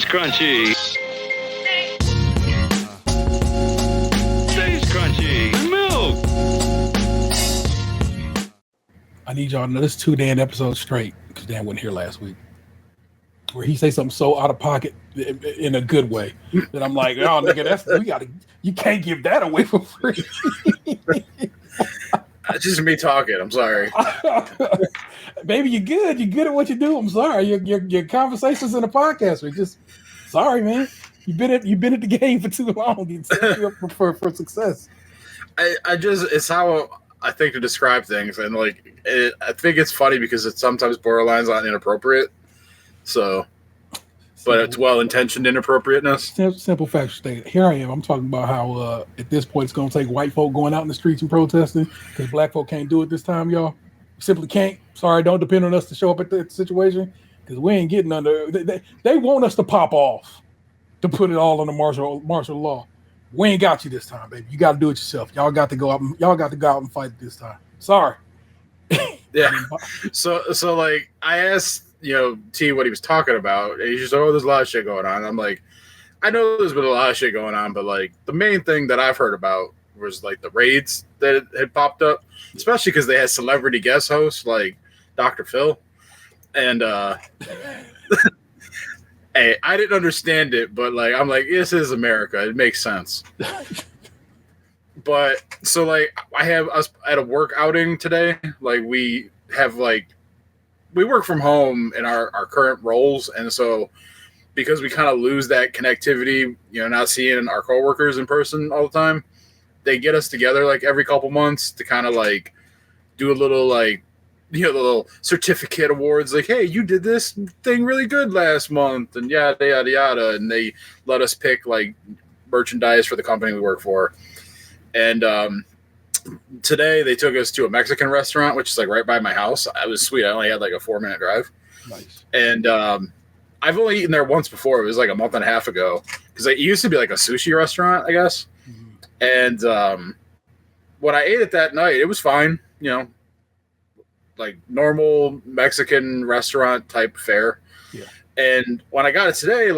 Krunchy. Stays crunchy. Milk. I need y'all to know this 2 Dan episodes straight because Dan wasn't here last week. Where he say something so out of pocket in a good way that I'm like, oh nigga, you can't give that away for free. It's just me talking. I'm sorry. Baby, you're good. You're good at what you do. I'm sorry. Your conversations in the podcast are just sorry, man. You've been at the game for too long. It's set you up for success. It's how I think to describe things, and I think it's funny because it's sometimes borderlines on inappropriate. So, but it's well-intentioned inappropriateness. Simple factual statement. Here I am. I'm talking about how at this point it's going to take white folk going out in the streets and protesting because black folk can't do it this time, y'all. Simply can't. Sorry, don't depend on us to show up at the situation because we ain't getting under. They want us to pop off to put it all on the martial law. We ain't got you this time, baby. You got to do it yourself. Y'all got to go out. Y'all got to go out and fight it this time. Sorry. Yeah. So I asked. T what he was talking about. And he's just, there's a lot of shit going on. I'm like, I know there's been a lot of shit going on, but the main thing that I've heard about was the raids that had popped up, especially because they had celebrity guest hosts like Dr. Phil. And hey, I didn't understand it, but I'm like, this is America. It makes sense. But so I have us at a work outing today. We have we work from home in our current roles, and so because we kind of lose that connectivity, not seeing our coworkers in person all the time, they get us together every couple months to kind of do a little the little certificate awards, hey, you did this thing really good last month, and yada yada yada, and they let us pick merchandise for the company we work for, and today they took us to a Mexican restaurant, which is right by my house. It was sweet. I only had a 4-minute drive. Nice. And I've only eaten there once before. It was a month and a half ago because it used to be a sushi restaurant, I guess. Mm-hmm. And when I ate it that night, it was fine. Normal Mexican restaurant type fare. Yeah. And when I got it today,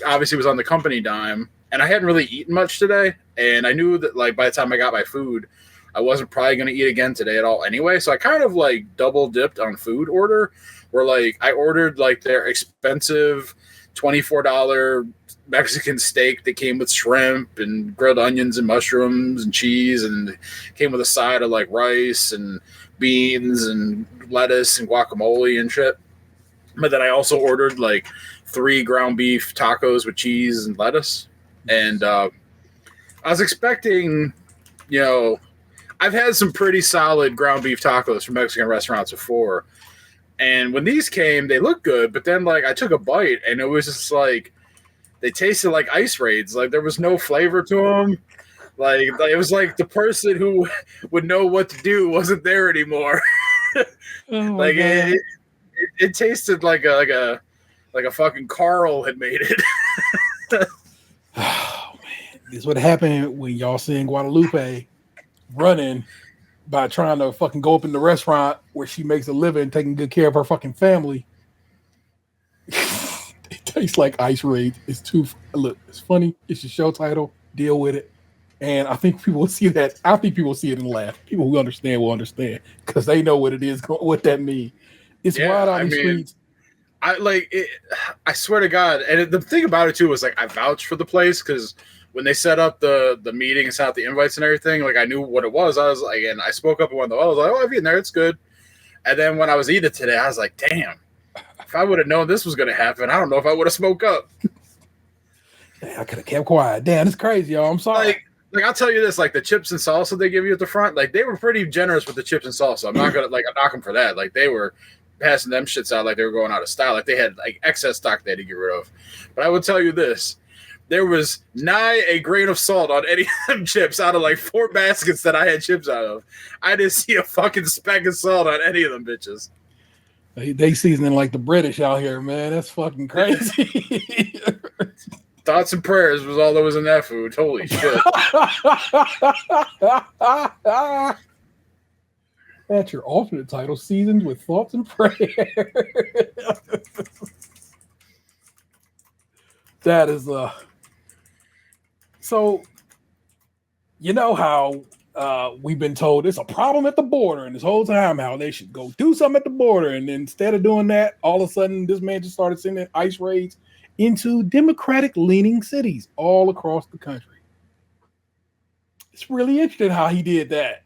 obviously it was on the company dime, and I hadn't really eaten much today. And I knew that by the time I got my food, I wasn't probably going to eat again today at all anyway. So I kind of double dipped on food order where I ordered their expensive $24 Mexican steak that came with shrimp and grilled onions and mushrooms and cheese, and came with a side of rice and beans and lettuce and guacamole and shit. But then I also ordered 3 ground beef tacos with cheese and lettuce. And I was expecting, I've had some pretty solid ground beef tacos from Mexican restaurants before. And when these came, they looked good. But then, I took a bite, and it was just they tasted like ice raids. There was no flavor to them. It was the person who would know what to do wasn't there anymore. Oh it tasted like a fucking Carl had made it. Oh, man. This is what happened when y'all seeing Guadalupe running by trying to fucking go up in the restaurant where she makes a living taking good care of her fucking family. It tastes like ice raids. It's funny. It's your show title. Deal with it. And I think people will see that. I think people will see it and laugh. People who understand will understand because they know what it is, what that means. It's wild on the streets. I swear to God. And the thing about it too was I vouched for the place because when they set up the meeting and set out the invites and everything, I knew what it was. I was and I spoke up and went, I was I've eaten there. It's good. And then when I was eating it today, I was like, damn, if I would have known this was going to happen, I don't know if I would have spoke up. I could have kept quiet. Damn, it's crazy, y'all. I'm sorry. I'll tell you this, the chips and salsa they give you at the front, they were pretty generous with the chips and salsa. I'm not going to knock them for that. They were passing them shits out they were going out of style. They had excess stock they had to get rid of. But I would tell you this. There was nigh a grain of salt on any of them chips out of 4 baskets that I had chips out of. I didn't see a fucking speck of salt on any of them bitches. They seasoning like the British out here, man. That's fucking crazy. Thoughts and prayers was all that was in that food. Holy shit. That's your alternate title, seasoned with thoughts and prayers. That is so you know how we've been told it's a problem at the border, and this whole time how they should go do something at the border, and then instead of doing that, all of a sudden this man just started sending ICE raids into Democratic-leaning cities all across the country. It's really interesting how he did that,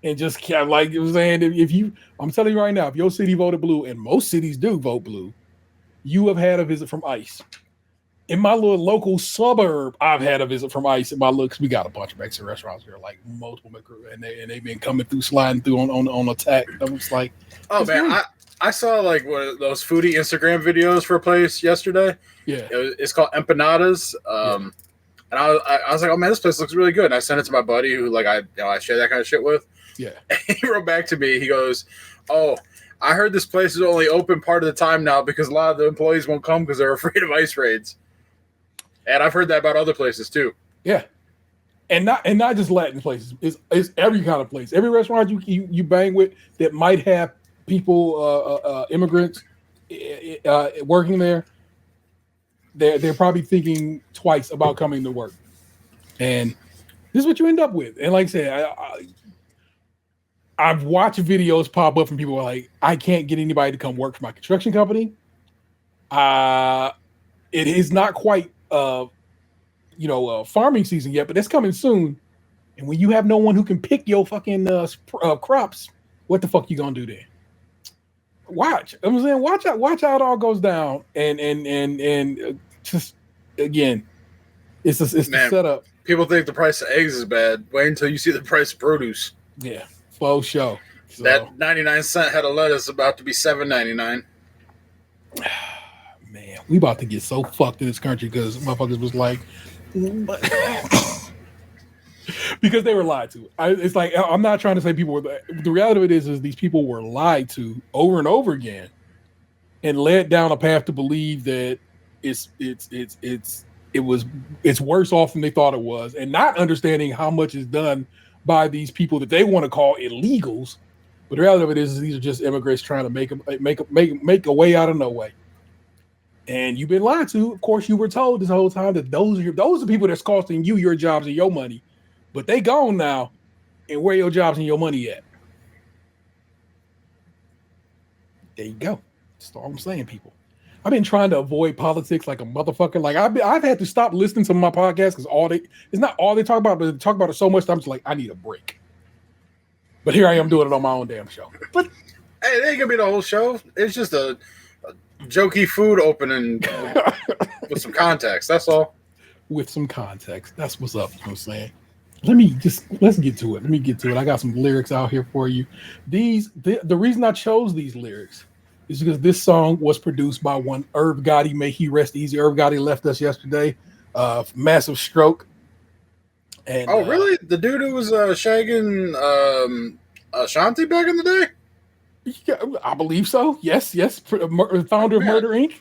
and just kept like it was saying I'm telling you right now, if your city voted blue, and most cities do vote blue, you have had a visit from ICE. In my little local suburb, I've had a visit from ICE in my looks. We got a bunch of Mexican restaurants here, like multiple, and they've been coming through, sliding through on attack. I was like, oh man, I saw like one of those foodie Instagram videos for a place yesterday. Yeah, it's called Empanadas. And I was like, oh man, this place looks really good. And I sent it to my buddy who like I share that kind of shit with. Yeah, and he wrote back to me. He goes, oh, I heard this place is only open part of the time now because a lot of the employees won't come because they're afraid of ICE raids. And I've heard that about other places too. Yeah, and not just Latin places. It's every kind of place. Every restaurant you bang with that might have people, immigrants, working there. They're probably thinking twice about coming to work, and this is what you end up with. And like I said, I've watched videos pop up from people who are like, I can't get anybody to come work for my construction company. It is not quite farming season yet, but it's coming soon. And when you have no one who can pick your fucking crops, what the fuck you gonna do then? Watch. I'm saying, watch how it all goes down, and just again, it's the setup. People think the price of eggs is bad. Wait until you see the price of produce. Yeah, faux show. So, that 99-cent head of lettuce about to be $7.99. Man, we about to get so fucked in this country because motherfuckers was like, because they were lied to. It's like, I'm not trying to say people were. The reality of it is these people were lied to over and over again, and led down a path to believe that it's worse off than they thought it was, and not understanding how much is done by these people that they want to call illegals. But the reality of it is these are just immigrants trying to make a way out of no way. And you've been lied to. Of course, you were told this whole time that those are people that's costing you your jobs and your money, but they gone now. And where your jobs and your money at? There you go. That's all I'm saying, people. I've been trying to avoid politics like a motherfucker. Like I've had to stop listening to my podcast because it's not all they talk about, but they talk about it so much that I'm just like, I need a break. But here I am doing it on my own damn show. But hey, it ain't gonna be the whole show. It's just a jokey food opening with some context. That's all. With some context. That's what's up. You know what I'm saying? Let's get to it. Let me get to it. I got some lyrics out here for you. The reason I chose these lyrics is because this song was produced by one Irv Gotti. May he rest easy. Irv Gotti left us yesterday. Massive stroke. And, really? The dude who was shagging Ashanti back in the day? Yeah, I believe so. Yes. Founder of Murder Inc.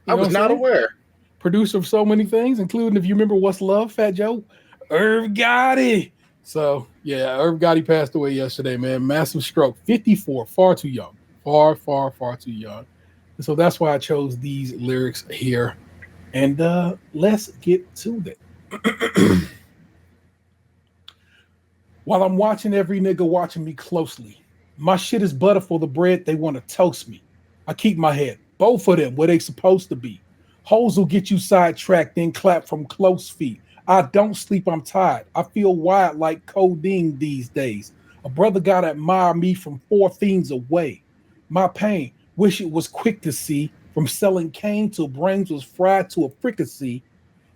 I was not aware. Producer of so many things, including, if you remember What's Love, Fat Joe, Irv Gotti. So, yeah, Irv Gotti passed away yesterday, man. Massive stroke. 54, far too young. Far too young. And so that's why I chose these lyrics here. And let's get to that. While I'm watching every nigga watching me closely, my shit is butter for the bread, they want to toast me. I keep my head, both of them, where they supposed to be. Hoes will get you sidetracked, then clap from close feet. I don't sleep, I'm tired. I feel wired like codeine these days. A brother gotta admire me from 4 fiends away. My pain, wish it was quick to see. From selling cane till brains was fried to a fricassee.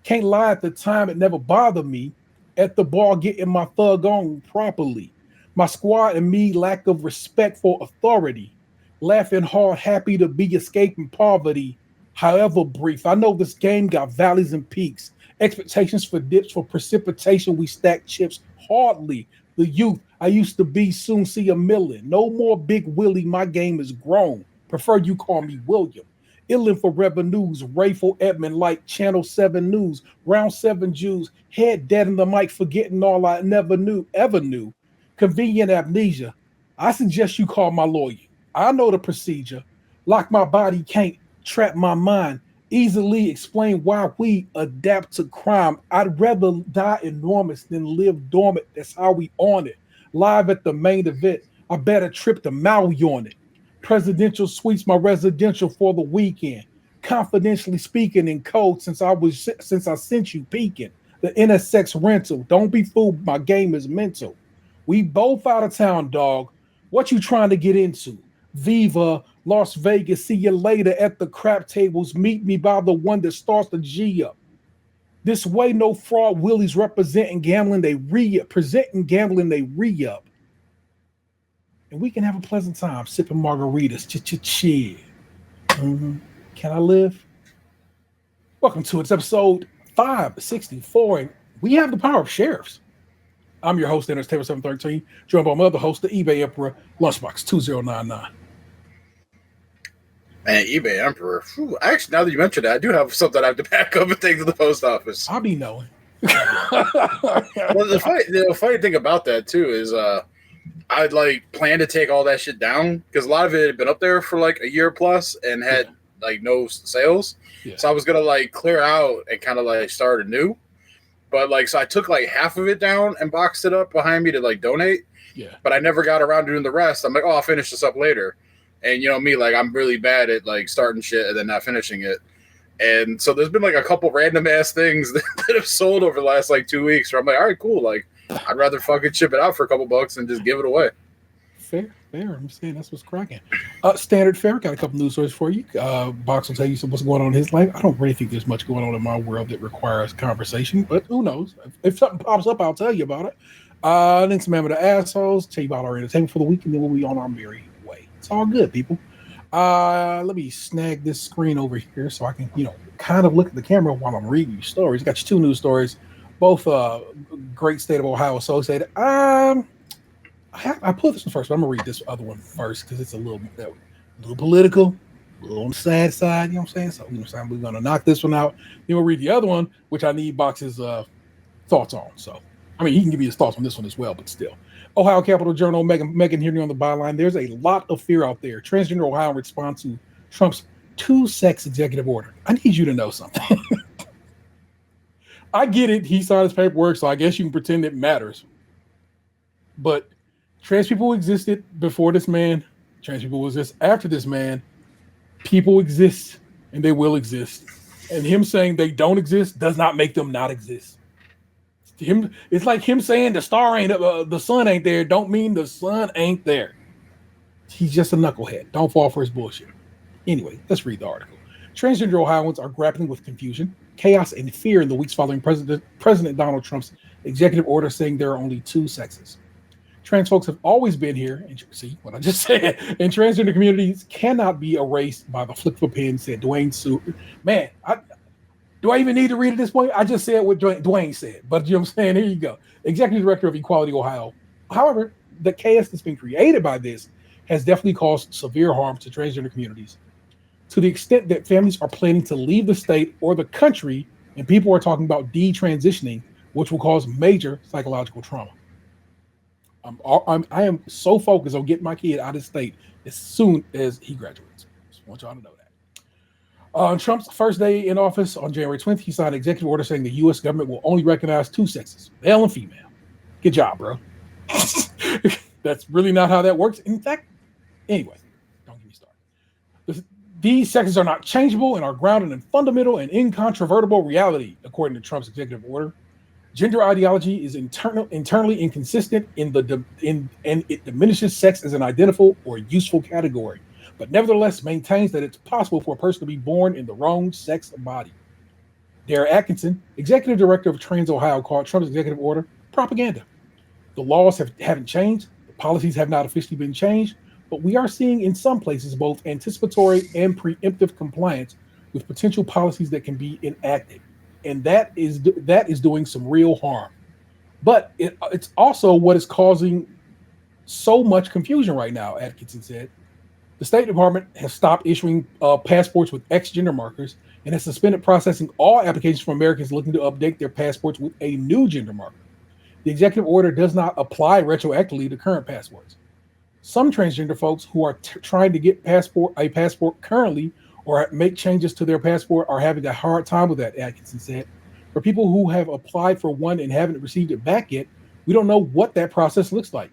Can't lie, at the time it never bothered me. At the bar getting my thug on properly. My squad and me lack of respect for authority. Laughing hard, happy to be escaping poverty. However brief, I know this game got valleys and peaks. Expectations for dips, for precipitation, we stack chips hardly. The youth I used to be soon see a million. No more Big Willie, my game is grown. Prefer you call me William. Illin for revenues, Rayful Edmond like Channel 7 News. Round 7 Jews, head dead in the mic, forgetting all I ever knew. Convenient amnesia. I suggest you call my lawyer. I know the procedure. Lock my body, can't trap my mind. easily explain why we adapt to crime. I'd rather die enormous than live dormant. That's how we on it. Live at the main event. I bet a trip to Maui on it. Presidential suites, my residential for the weekend. Confidentially speaking in code since I sent you peeking. The NSX rental. Don't be fooled. My game is mental. We both out of town, dog. What you trying to get into? Viva Las Vegas. See you later at the crap tables. Meet me by the one that starts the G up. This way, no fraud. Willie's representing gambling. They re-up. Presenting gambling. They re-up. And we can have a pleasant time sipping margaritas. Chill. Mm-hmm. Can I live? Welcome to it's episode 564. And we have the power of sheriffs. I'm your host, Enter's Table 713, joined by my other host, the eBay Emperor, Lunchbox 2099. Man, eBay Emperor. Whew, actually, now that you mentioned that, I do have something I have to back up and take to the post office. I'll be knowing. Well, the funny thing about that, too, is I'd plan to take all that shit down because a lot of it had been up there for a year plus and had no sales. Yeah. So I was going to clear out and kind of start anew. But so I took half of it down and boxed it up behind me to donate. Yeah. But I never got around doing the rest. I'm I'll finish this up later. And you know me, I'm really bad at starting shit and then not finishing it. And so there's been a couple random ass things that have sold over the last 2 weeks where I'm all right, cool. I'd rather fucking ship it out for a couple bucks and just give it away. Fair. I'm saying that's what's cracking. Standard fare, got a couple news stories for you. Box will tell you what's going on in his life. I don't really think there's much going on in my world that requires conversation, but who knows? If something pops up, I'll tell you about it. Then some Amateur Assholes, tell you about our entertainment for the week, and then we'll be on our merry way. It's all good, people. Let me snag this screen over here so I can, kind of look at the camera while I'm reading you stories. Got you two news stories, both great state of Ohio associated. I put this one first, but I'm gonna read this other one first because it's a little political, a little on the sad side. You know what I'm saying? So we're gonna knock this one out. Then we'll read the other one, which I need Box's thoughts on. So he can give you his thoughts on this one as well, but still. Ohio Capitol Journal, Megan Hearing on the byline. There's a lot of fear out there. Transgender Ohio in response to Trump's two-sex executive order. I need you to know something. I get it. He signed his paperwork, so I guess you can pretend it matters. But trans people existed before this man. Trans people exist after this man. People exist, and they will exist. And him saying they don't exist does not make them not exist. It's like him saying the sun ain't there. Don't mean the sun ain't there. He's just a knucklehead. Don't fall for his bullshit. Anyway, let's read the article. Transgender Ohioans are grappling with confusion, chaos, and fear in the weeks following President Donald Trump's executive order saying there are only two sexes. Trans folks have always been here, and see what I just said, and transgender communities cannot be erased by the flick of a pen, said Dwayne Seward. Man, do I even need to read at this point? I just said what Dwayne said, but you know what I'm saying? Here you go. Executive Director of Equality Ohio. However, the chaos that's been created by this has definitely caused severe harm to transgender communities to the extent that families are planning to leave the state or the country, and people are talking about detransitioning, which will cause major psychological trauma. I am so focused on getting my kid out of state as soon as he graduates. Just want y'all to know that. On Trump's first day in office on January 20th, he signed an executive order saying the U.S. government will only recognize two sexes, male and female. Good job, bro. That's really not how that works. In fact, anyway, don't get me started. These sexes are not changeable and are grounded in fundamental and incontrovertible reality, according to Trump's executive order. Gender ideology is internally inconsistent and it diminishes sex as an identifiable or useful category, but nevertheless maintains that it's possible for a person to be born in the wrong sex body. Dara Atkinson, executive director of Trans Ohio, called Trump's executive order propaganda. The laws haven't changed, the policies have not officially been changed, but we are seeing in some places both anticipatory and preemptive compliance with potential policies that can be enacted. And that is doing some real harm. But it's also what is causing so much confusion right now, Atkinson said. The State Department has stopped issuing passports with X gender markers and has suspended processing all applications from Americans looking to update their passports with a new gender marker. The executive order does not apply retroactively to current passports. Some transgender folks who are trying to get a passport currently or make changes to their passport are having a hard time with that, Atkinson said. For people who have applied for one and haven't received it back yet, we don't know what that process looks like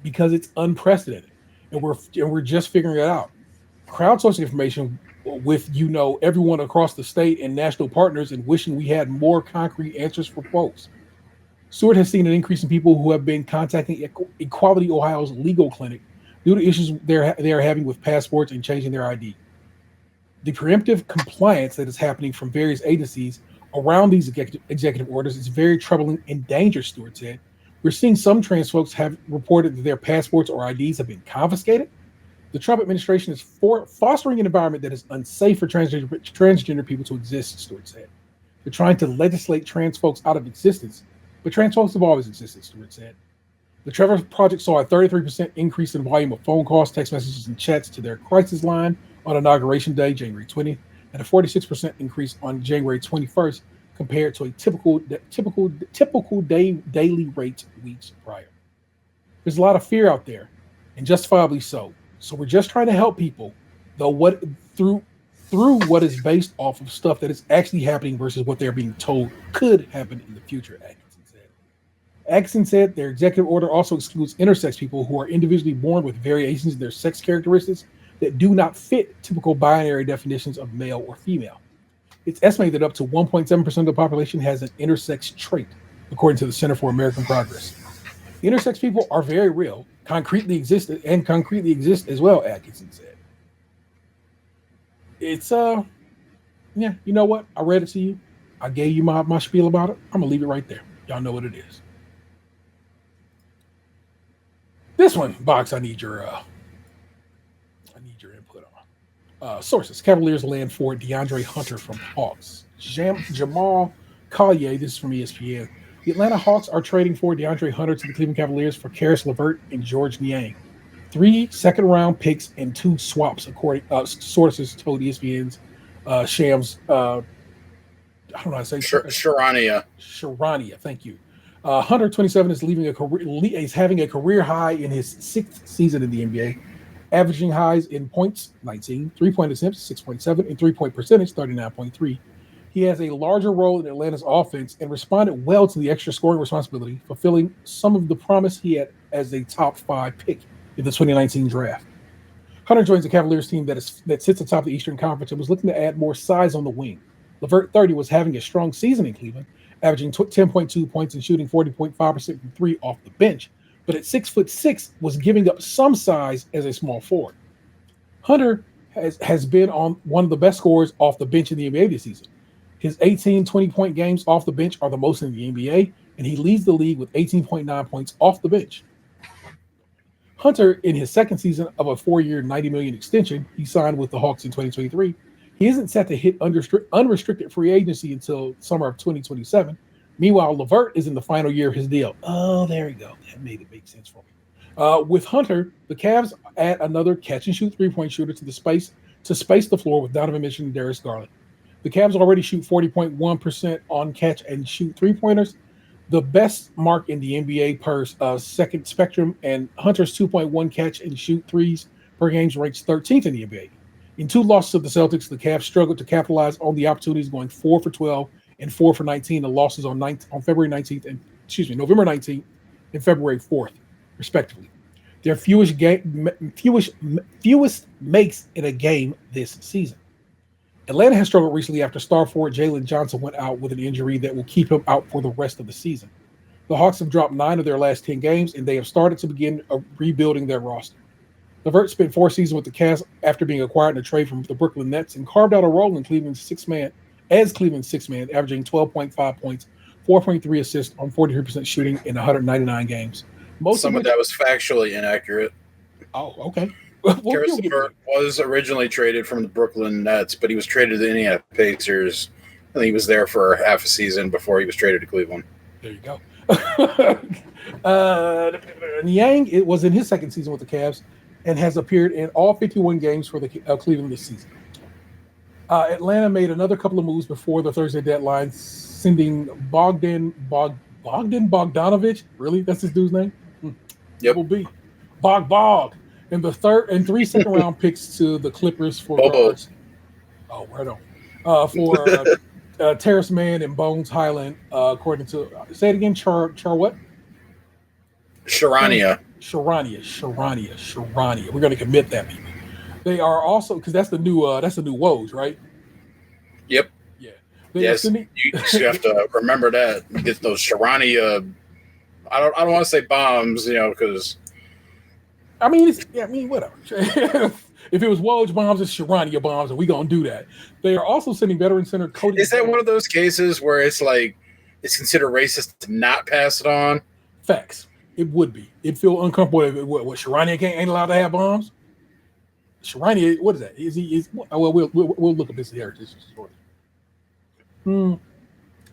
because it's unprecedented, and we're just figuring it out. Crowdsourcing information with everyone across the state and national partners, and wishing we had more concrete answers for folks. Stewart has seen an increase in people who have been contacting Equality Ohio's legal clinic due to issues they are having with passports and changing their ID. The preemptive compliance that is happening from various agencies around these executive orders is very troubling and dangerous, Stewart said. We're seeing some trans folks have reported that their passports or IDs have been confiscated. The Trump administration is fostering an environment that is unsafe for transgender people to exist, Stewart said. They're trying to legislate trans folks out of existence, but trans folks have always existed, Stewart said. The Trevor Project saw a 33% increase in volume of phone calls, text messages, and chats to their crisis line on Inauguration Day, January 20th, and a 46% increase on January 21st compared to a typical daily rate weeks prior. There's a lot of fear out there, and justifiably so. So we're just trying to help people, though, through what is based off of stuff that is actually happening versus what they're being told could happen in the future, Atkinson said. Atkinson said their executive order also excludes intersex people who are individually born with variations in their sex characteristics that do not fit typical binary definitions of male or female. It's estimated that up to 1.7% of the population has an intersex trait, according to the Center for American Progress. Intersex people are very real, concretely exist as well, Atkinson said. It's you know what? I read it to you. I gave you my spiel about it. I'm gonna leave it right there. Y'all know what it is. This one, Box, I need your input on. Sources: Cavaliers land for DeAndre Hunter from Hawks. Jamal Collier, this is from ESPN. The Atlanta Hawks are trading for DeAndre Hunter to the Cleveland Cavaliers for Karis LeVert and George Niang. 3 second-round picks and 2 swaps, according sources told ESPN's Shams. I don't know how to say Sharania. Sharania, thank you. Hunter, 27, is having a career high in his 6th season in the NBA, averaging highs in points, 19, 3-point attempts, 6.7, and 3-point percentage, 39.3. He has a larger role in Atlanta's offense and responded well to the extra scoring responsibility, fulfilling some of the promise he had as a top 5 pick in the 2019 draft. Hunter joins the Cavaliers team that sits atop the Eastern Conference and was looking to add more size on the wing. LeVert, 30, was having a strong season in Cleveland, averaging 10.2 points and shooting 40.5% from 3 off the bench, but at 6'6", was giving up some size as a small forward. Hunter has been on one of the best scorers off the bench in the NBA this season. His 18 20-point games off the bench are the most in the NBA, and he leads the league with 18.9 points off the bench. Hunter, in his 2nd season of a 4-year, $90 million extension he signed with the Hawks in 2023, he isn't set to hit unrestricted free agency until summer of 2027. Meanwhile, LeVert is in the final year of his deal. Oh, there we go. That made it make sense for me. With Hunter, the Cavs add another catch-and-shoot 3-point shooter to space the floor with Donovan Mitchell and Darius Garland. The Cavs already shoot 40.1% on catch-and-shoot 3-pointers, the best mark in the NBA per second spectrum, and Hunter's 2.1 catch-and-shoot threes per game ranks 13th in the NBA. In 2 losses to the Celtics, the Cavs struggled to capitalize on the opportunities, going 4 for 12 and 4 for 19. The losses on November 19th and February 4th, respectively. Their fewest makes in a game this season. Atlanta has struggled recently after star forward Jalen Johnson went out with an injury that will keep him out for the rest of the season. The Hawks have dropped 9 of their last 10 games, and they have started to begin rebuilding their roster. LeVert spent 4 seasons with the Cavs after being acquired in a trade from the Brooklyn Nets and carved out a role in Cleveland's six-man, averaging 12.5 points, 4.3 assists on 43% shooting in 199 games. Some of that was factually inaccurate. Oh, okay. Karis LeVert was originally traded from the Brooklyn Nets, but he was traded to the Indiana Pacers. I think he was there for half a season before he was traded to Cleveland. There you go. Niang was in his 2nd season with the Cavs and has appeared in all 51 games for the Cleveland this season. Atlanta made another couple of moves before the Thursday deadline, sending Bogdan Bogdanovic. Really? That's his dude's name? Yep. Double B. Bog. And the 3 second-round picks to the Clippers for guards. Oh, right on. For Terrace Man and Bones Highland, according to say it again, Char what? Sharania. Sharania. We're gonna commit that, people. They are also because that's the new Woes, right? Yep. Yeah. Yes. You have to remember that. You get those Sharania. I don't want to say bombs, because. I mean, whatever. If it was Woj bombs, it's Sharania bombs, and we're going to do that. They are also sending veteran center Cody. Is that one of those cases where it's like it's considered racist to not pass it on? Facts. It would be. It'd feel uncomfortable if what Sharania ain't allowed to have bombs. Sharania, what is that? Well, we'll look at this heritage story.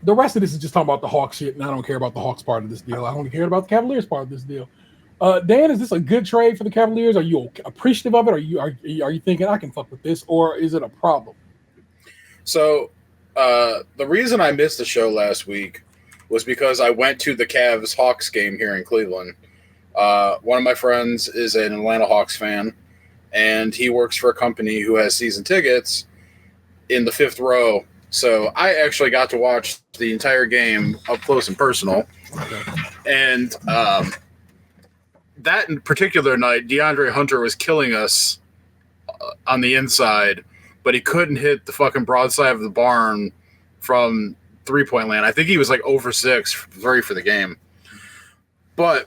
The rest of this is just talking about the Hawks shit, and I don't care about the Hawks part of this deal. I only care about the Cavaliers part of this deal. Dan, is this a good trade for the Cavaliers? Are you appreciative of it? Are you thinking I can fuck with this, or is it a problem? So, the reason I missed the show last week was because I went to the Cavs Hawks game here in Cleveland. One of my friends is an Atlanta Hawks fan, and he works for a company who has season tickets in the fifth row. So I actually got to watch the entire game up close and personal. Okay. And that particular night, DeAndre Hunter was killing us on the inside, but he couldn't hit the fucking broadside of the barn from three-point land. I think he was like over 6 for the game. But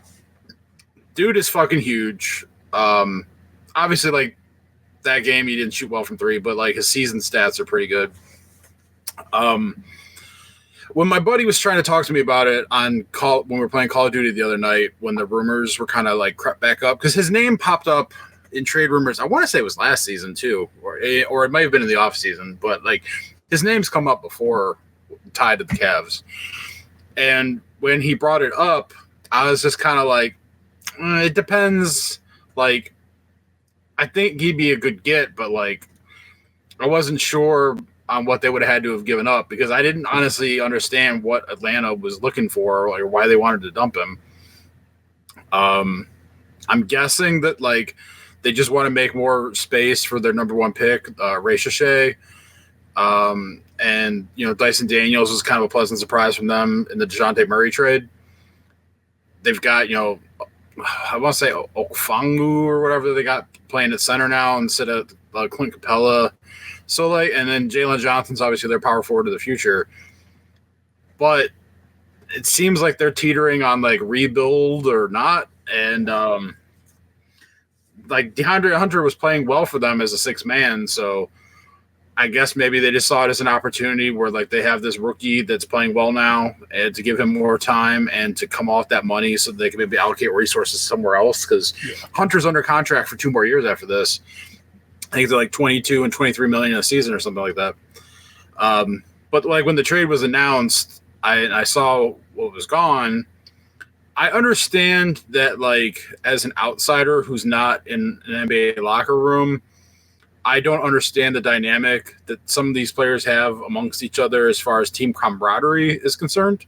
dude is fucking huge. Obviously, like that game, he didn't shoot well from 3, but like his season stats are pretty good. When my buddy was trying to talk to me about it when we were playing Call of Duty the other night, when the rumors were kind of like crept back up, because his name popped up in trade rumors. I want to say it was last season too, or it might have been in the off season, but like his name's come up before tied to the Cavs. And when he brought it up, I was just kind of like, it depends. Like, I think he'd be a good get, but like, I wasn't sure on what they would have had to have given up, because I didn't honestly understand what Atlanta was looking for or why they wanted to dump him. I'm guessing that like they just want to make more space for their number 1 pick, Ray Shea. And Dyson Daniels was kind of a pleasant surprise from them in the DeJounte Murray trade. They've got, I want to say Okfangu or whatever they got playing at center now instead of Clint Capella. So like, and then Jalen Johnson's obviously their power forward of the future, but it seems like they're teetering on like rebuild or not. And like DeAndre Hunter was playing well for them as a 6th man. So I guess maybe they just saw it as an opportunity where like they have this rookie that's playing well now, and to give him more time and to come off that money so they can maybe allocate resources somewhere else. Cause Hunter's under contract for 2 more years after this. I think they're like 22 and 23 million a season or something like that. But like when the trade was announced, I saw what was gone. I understand that like as an outsider who's not in an NBA locker room, I don't understand the dynamic that some of these players have amongst each other as far as team camaraderie is concerned.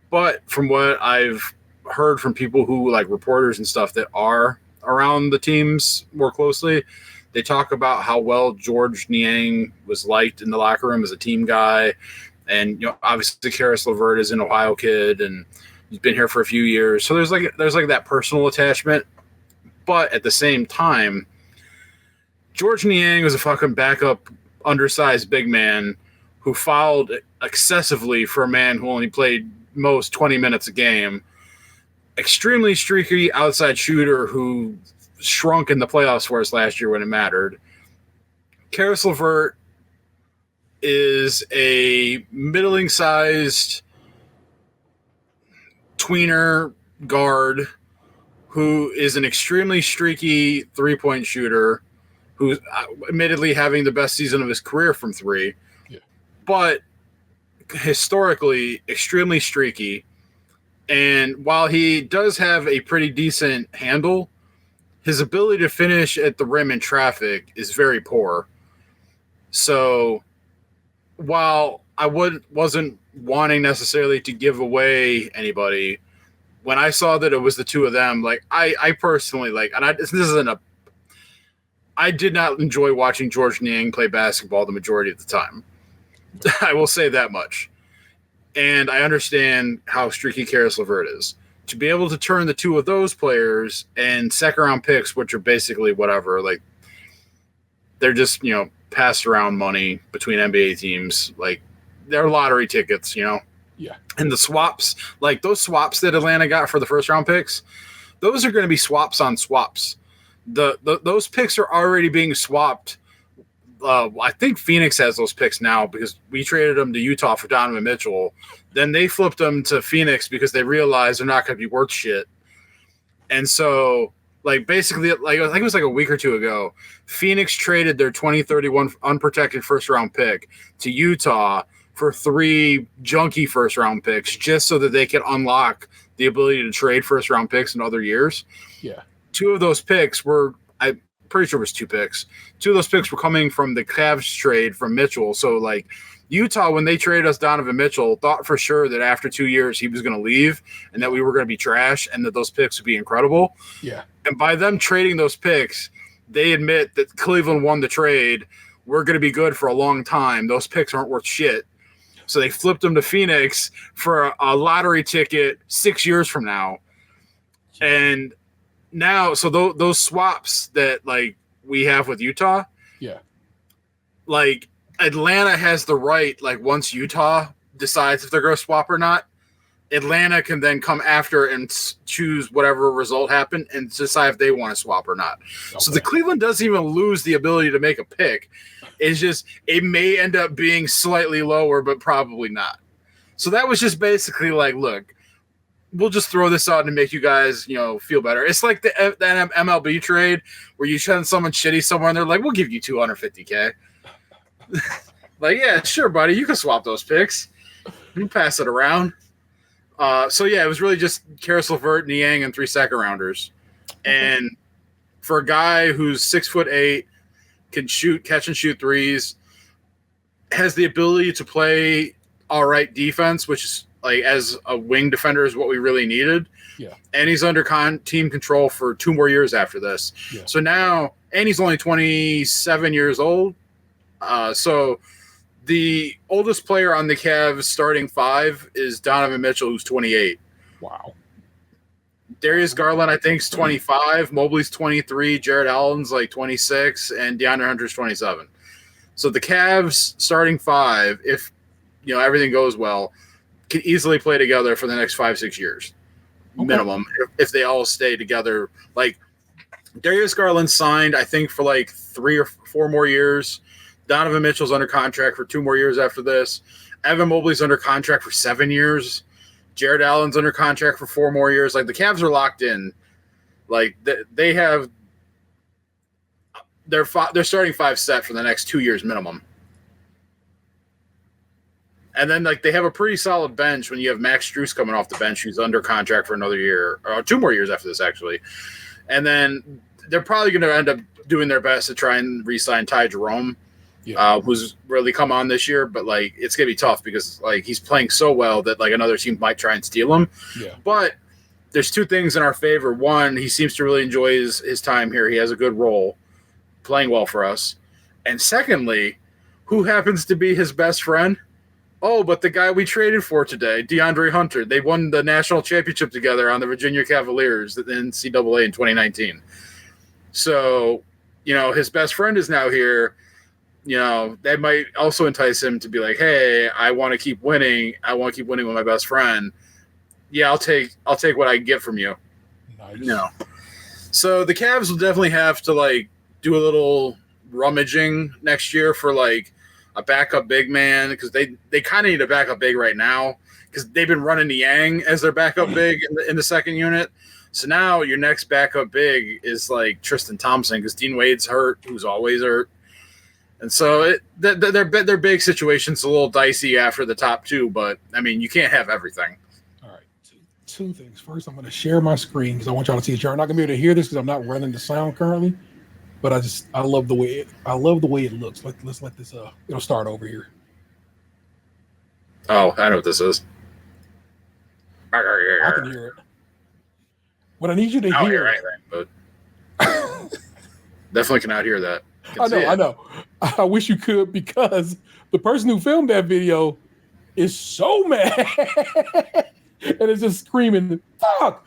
But from what I've heard from people who like reporters and stuff that are around the teams more closely, they talk about how well George Niang was liked in the locker room as a team guy. And, obviously Karis LeVert is an Ohio kid and he's been here for a few years. So there's like that personal attachment. But at the same time, George Niang was a fucking backup, undersized big man who fouled excessively for a man who only played most 20 minutes a game. Extremely streaky outside shooter who shrunk in the playoffs for us last year when it mattered. Karis LeVert is a middling-sized tweener guard who is an extremely streaky three-point shooter who's admittedly having the best season of his career from 3, but historically extremely streaky. And while he does have a pretty decent handle, his ability to finish at the rim in traffic is very poor. So while I wasn't wanting necessarily to give away anybody, when I saw that it was the 2 of them, like I personally like, and this isn't I did not enjoy watching George Niang play basketball the majority of the time. I will say that much. And I understand how streaky Karis LeVert is. To be able to turn the two of those players and second-round picks, which are basically whatever, like they're just, passed around money between NBA teams. Like they're lottery tickets, Yeah. And the swaps, like those swaps that Atlanta got for the first-round picks, those are going to be swaps on swaps. Those picks are already being swapped. I think Phoenix has those picks now because we traded them to Utah for Donovan Mitchell. Then they flipped them to Phoenix because they realized they're not going to be worth shit. And so, basically, I think it was a week or two ago, Phoenix traded their 2031 unprotected first-round pick to Utah for 3 junky first-round picks just so that they could unlock the ability to trade first-round picks in other years. Yeah. 2 of those picks were – I'm pretty sure it was 2 picks. 2 of those picks were coming from the Cavs trade from Mitchell. So, Utah, when they traded us Donovan Mitchell, thought for sure that after 2 years he was going to leave and that we were going to be trash and that those picks would be incredible. Yeah. And by them trading those picks, they admit that Cleveland won the trade. We're going to be good for a long time. Those picks aren't worth shit. So they flipped them to Phoenix for a lottery ticket 6 years from now. And now, so those swaps that we have with Utah, yeah, Atlanta has the right, once Utah decides if they're going to swap or not, Atlanta can then come after and choose whatever result happened and decide if they want to swap or not. Okay. So the Cleveland doesn't even lose the ability to make a pick. It's just it may end up being slightly lower, but probably not. So that was just basically look, we'll just throw this out and make you guys, feel better. It's like the MLB trade where you send someone shitty somewhere and they're like, we'll give you $250K. Yeah, sure, buddy. You can swap those picks. You pass it around. It was really just Karis LeVert, Niang, and 3 second-rounders. And for a guy who's 6'8", can catch and shoot threes, has the ability to play all right defense, which is as a wing defender is what we really needed. Yeah. And he's under team control for 2 more years after this. Yeah. So now, and he's only 27 years old. So the oldest player on the Cavs starting 5 is Donovan Mitchell, who's 28. Wow. Darius Garland, I think, is 25. Mobley's 23. Jared Allen's 26. And DeAndre Hunter's 27. So the Cavs starting 5, if everything goes well, can easily play together for the next 5-6 years. Okay. Minimum, if they all stay together. Darius Garland signed, I think, for 3 or 4 more years. Donovan Mitchell's under contract for 2 more years after this. Evan Mobley's under contract for 7 years. Jared Allen's under contract for 4 more years. The Cavs are locked in. They have their starting 5 set for the next 2 years minimum. And then they have a pretty solid bench when you have Max Strus coming off the bench, who's under contract for another year, or 2 more years after this, actually. And then they're probably going to end up doing their best to try and re-sign Ty Jerome. Yeah. Who's really come on this year, but it's gonna be tough because he's playing so well that another team might try and steal him. Yeah. But there's 2 things in our favor. One, he seems to really enjoy his time here. He has a good role, playing well for us. And secondly, who happens to be his best friend? Oh, but the guy we traded for today, DeAndre Hunter. They won the national championship together on the Virginia Cavaliers in NCAA in 2019. So, his best friend is now here. That might also entice him to be hey, I want to keep winning. I want to keep winning with my best friend. Yeah, I'll take what I can get from you. Nice. So the Cavs will definitely have to do a little rummaging next year for a backup big man because they kind of need a backup big right now because they've been running Niang as their backup big in the second unit. So now your next backup big is Tristan Thompson because Dean Wade's hurt, who's always hurt. And so their big situation's a little dicey after the top 2, but, you can't have everything. All right. 2 things. First, I'm going to share my screen because I want y'all to see it. You're not going to be able to hear this because I'm not running the sound currently, but I love the way it looks. Let's let this it'll start over here. Oh, I know what this is. I can hear it. What I need you to hear. Right, but Definitely cannot hear that. I know. I wish you could, because the person who filmed that video is so mad and is just screaming, fuck,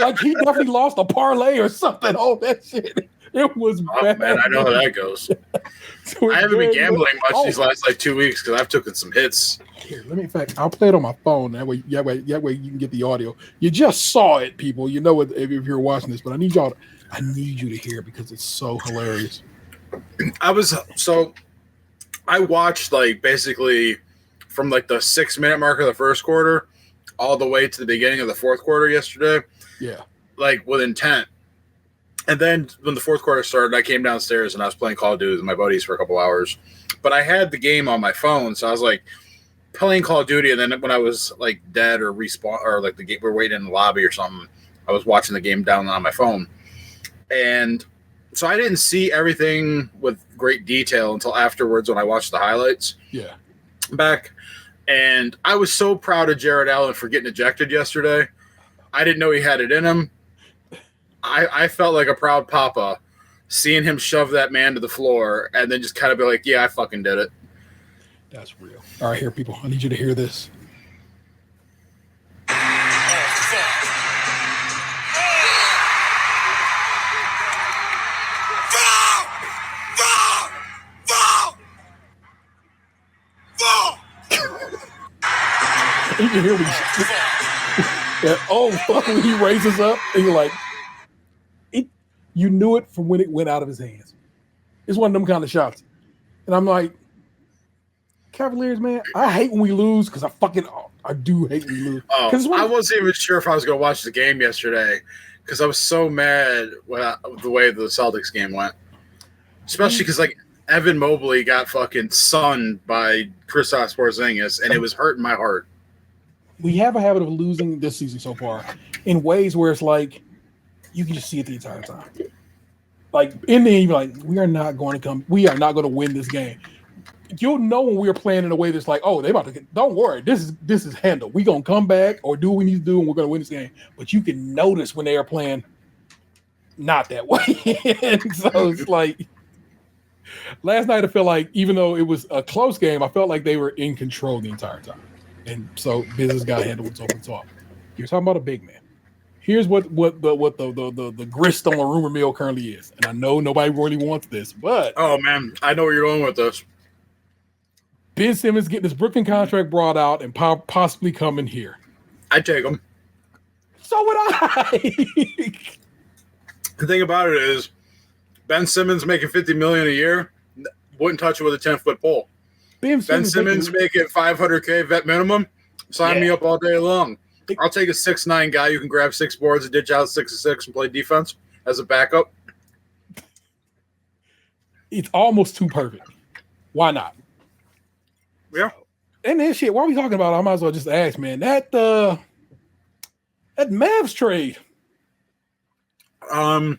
like he definitely lost a parlay or something. Oh, that shit. It was bad. Man, I know how that goes. So I haven't been gambling much these last like 2 weeks because I've taken some hits. Here, let me. In fact, I'll play it on my phone. That way you can get the audio. You just saw it, people. You know it if you're watching this, but I need you to hear it because it's so hilarious. I watched like basically from like the 6-minute mark of the first quarter all the way to the beginning of the fourth quarter yesterday. Yeah, like with intent. And then when the fourth quarter started, I came downstairs and I was playing Call of Duty with my buddies for a couple hours. But I had the game on my phone, so I was like playing Call of Duty. And then when I was like dead or respawn or like the game, we're waiting in the lobby or something, I was watching the game down on my phone. And so I didn't see everything with great detail until afterwards when I watched the highlights. Yeah, back. And I was so proud of Jared Allen for getting ejected yesterday. I didn't know he had it in him. I felt like a proud papa seeing him shove that man to the floor and then just kind of be like, yeah, I fucking did it. That's real. All right, here, people. I need you to hear this. You can hear me. When he raises up, and you're like, you knew it from when it went out of his hands. It's one of them kind of shots. And I'm like, Cavaliers, man, I hate when we lose because I do hate when we lose. I wasn't even sure if I was going to watch the game yesterday because I was so mad with the way the Celtics game went. Especially because, like, Evan Mobley got fucking sunned by Kristaps Porzingis, and it was hurting my heart. We have a habit of losing this season so far in ways where it's like, you can just see it the entire time. Like in the end, like we are not going to win this game. You'll know when we are playing in a way that's like, oh, they about to don't worry, this is handled. We're gonna come back or do what we need to do, and we're gonna win this game. But you can notice when they are playing not that way. And so it's like last night I felt like even though it was a close game, I felt like they were in control the entire time. And so business got handled what's open top. You're talking about a big man. Here's what the grist on the rumor mill currently is. And I know nobody really wants this, but oh man, I know where you're going with this. Ben Simmons getting his Brooklyn contract brought out and possibly coming here. I'd take him. So would I. The thing about it is Ben Simmons making $50 million a year wouldn't touch it with a 10-foot pole. Ben Simmons making $500K vet minimum. Sign me up all day long. I'll take a 6'9" guy who can grab 6 boards and ditch out 6-6 and play defense as a backup. It's almost too perfect. Why not? Yeah. And then shit, while are we talking about it, I might as well just ask, man, that Mavs trade. I'll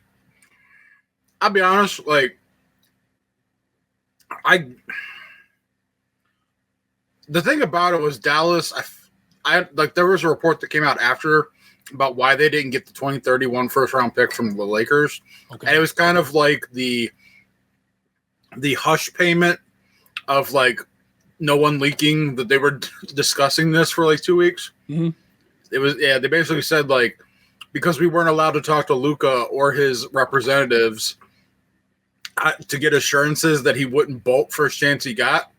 be honest, like the thing about it was Dallas, I like there was a report that came out after about why they didn't get the 2031 first round pick from the Lakers. Okay. And it was kind of like the hush payment of like no one leaking that they were discussing this for like 2 weeks. Mm-hmm. It was, they basically said like, because we weren't allowed to talk to Luka or his representatives to get assurances that he wouldn't bolt first chance he got,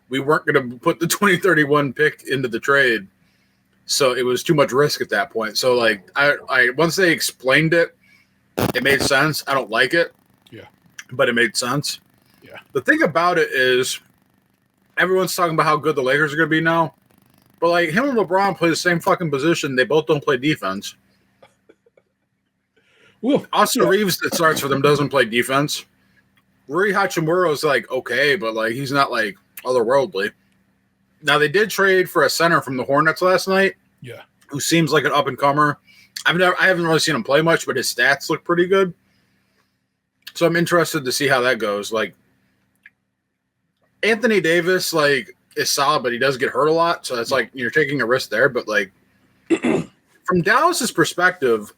we weren't going to put the 2031 pick into the trade. So it was too much risk at that point. So like I once they explained it, it made sense. I don't like it. Yeah. But it made sense. Yeah. The thing about it is everyone's talking about how good the Lakers are going to be now. But like him and LeBron play the same fucking position. They both don't play defense. Well, Austin Reeves that starts for them doesn't play defense. Rui Hachimura is like okay, but like he's not like otherworldly. Now they did trade for a center from the Hornets last night. Yeah, who seems like an up and comer. I haven't really seen him play much, but his stats look pretty good. So I'm interested to see how that goes. Like Anthony Davis, like is solid, but he does get hurt a lot. So it's like you're taking a risk there. But like from Dallas's perspective,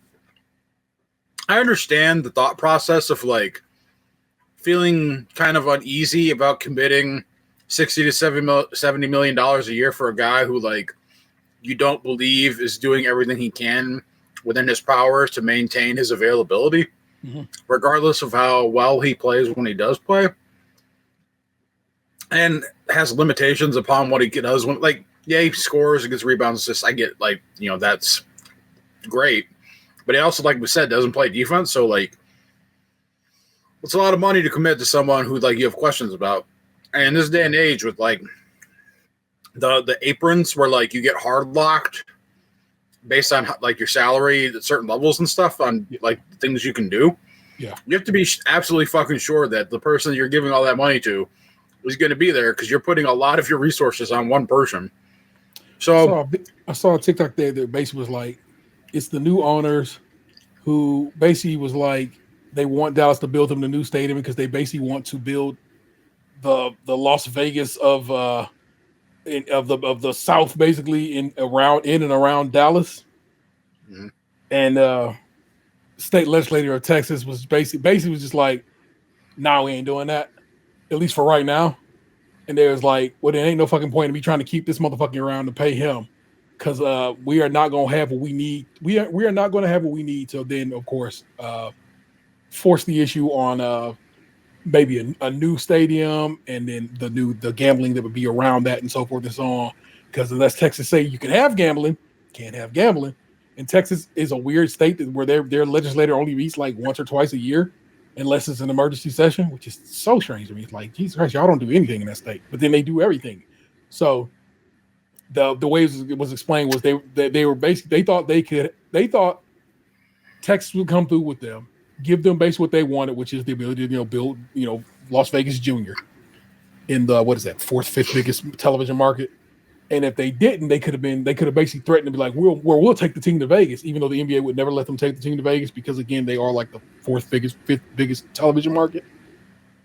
I understand the thought process of like feeling kind of uneasy about committing $60 to $70 million a year for a guy who like you don't believe is doing everything he can within his powers to maintain his availability, regardless of how well he plays when he does play, and has limitations upon what he does when, like, yeah, he scores, he gets rebounds, assists. I get, like, you know, that's great, but he also, like we said, doesn't play defense. So, like, it's a lot of money to commit to someone who, like, you have questions about. And in this day and age, with like the aprons where like you get hard locked based on like your salary at certain levels and stuff on like things you can do. Yeah, you have to be absolutely fucking sure that the person you're giving all that money to is going to be there, because you're putting a lot of your resources on one person. So I saw a TikTok there that basically was like, it's the new owners who basically was like, they want Dallas to build them the new stadium because they basically want to build the Las Vegas of the South, basically in and around Dallas. Mm-hmm. And state legislator of Texas was basically was just like, nah, we ain't doing that, at least for right now. And there was like, well, there ain't no fucking point in me trying to keep this motherfucker around to pay him, because we are not gonna have what we need. We are not gonna have what we need till then, of course, force the issue on maybe a new stadium, and then the gambling that would be around that and so forth and so on. Because unless Texas say you can have gambling, can't have gambling. And Texas is a weird state where their legislator only meets like once or twice a year, unless it's an emergency session, which is so strange to me. It's like, Jesus Christ, y'all don't do anything in that state, but then they do everything. So the way it was explained was they were basically, they thought Texas would come through with them, give them basically what they wanted, which is the ability to build Las Vegas Junior in the fourth, fifth biggest television market. And if they didn't, they could have basically threatened to be like, we'll take the team to Vegas, even though the NBA would never let them take the team to Vegas because, again, they are like the fourth biggest, fifth biggest television market.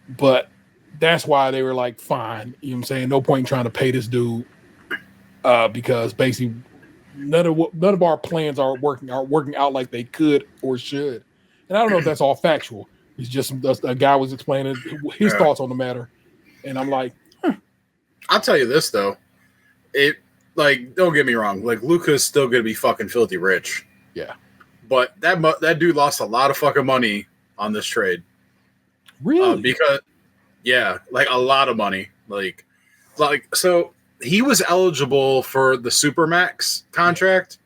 But that's why they were like, fine, you know what I'm saying? No point in trying to pay this dude because basically none of our plans are working out like they could or should. And I don't know if that's all factual. It's just a guy was explaining his thoughts on the matter, and I'm like, I'll tell you this though, it like, don't get me wrong, like Luka's still gonna be fucking filthy rich. Yeah, but that dude lost a lot of fucking money on this trade. Really? Because like a lot of money. Like so he was eligible for the Supermax contract.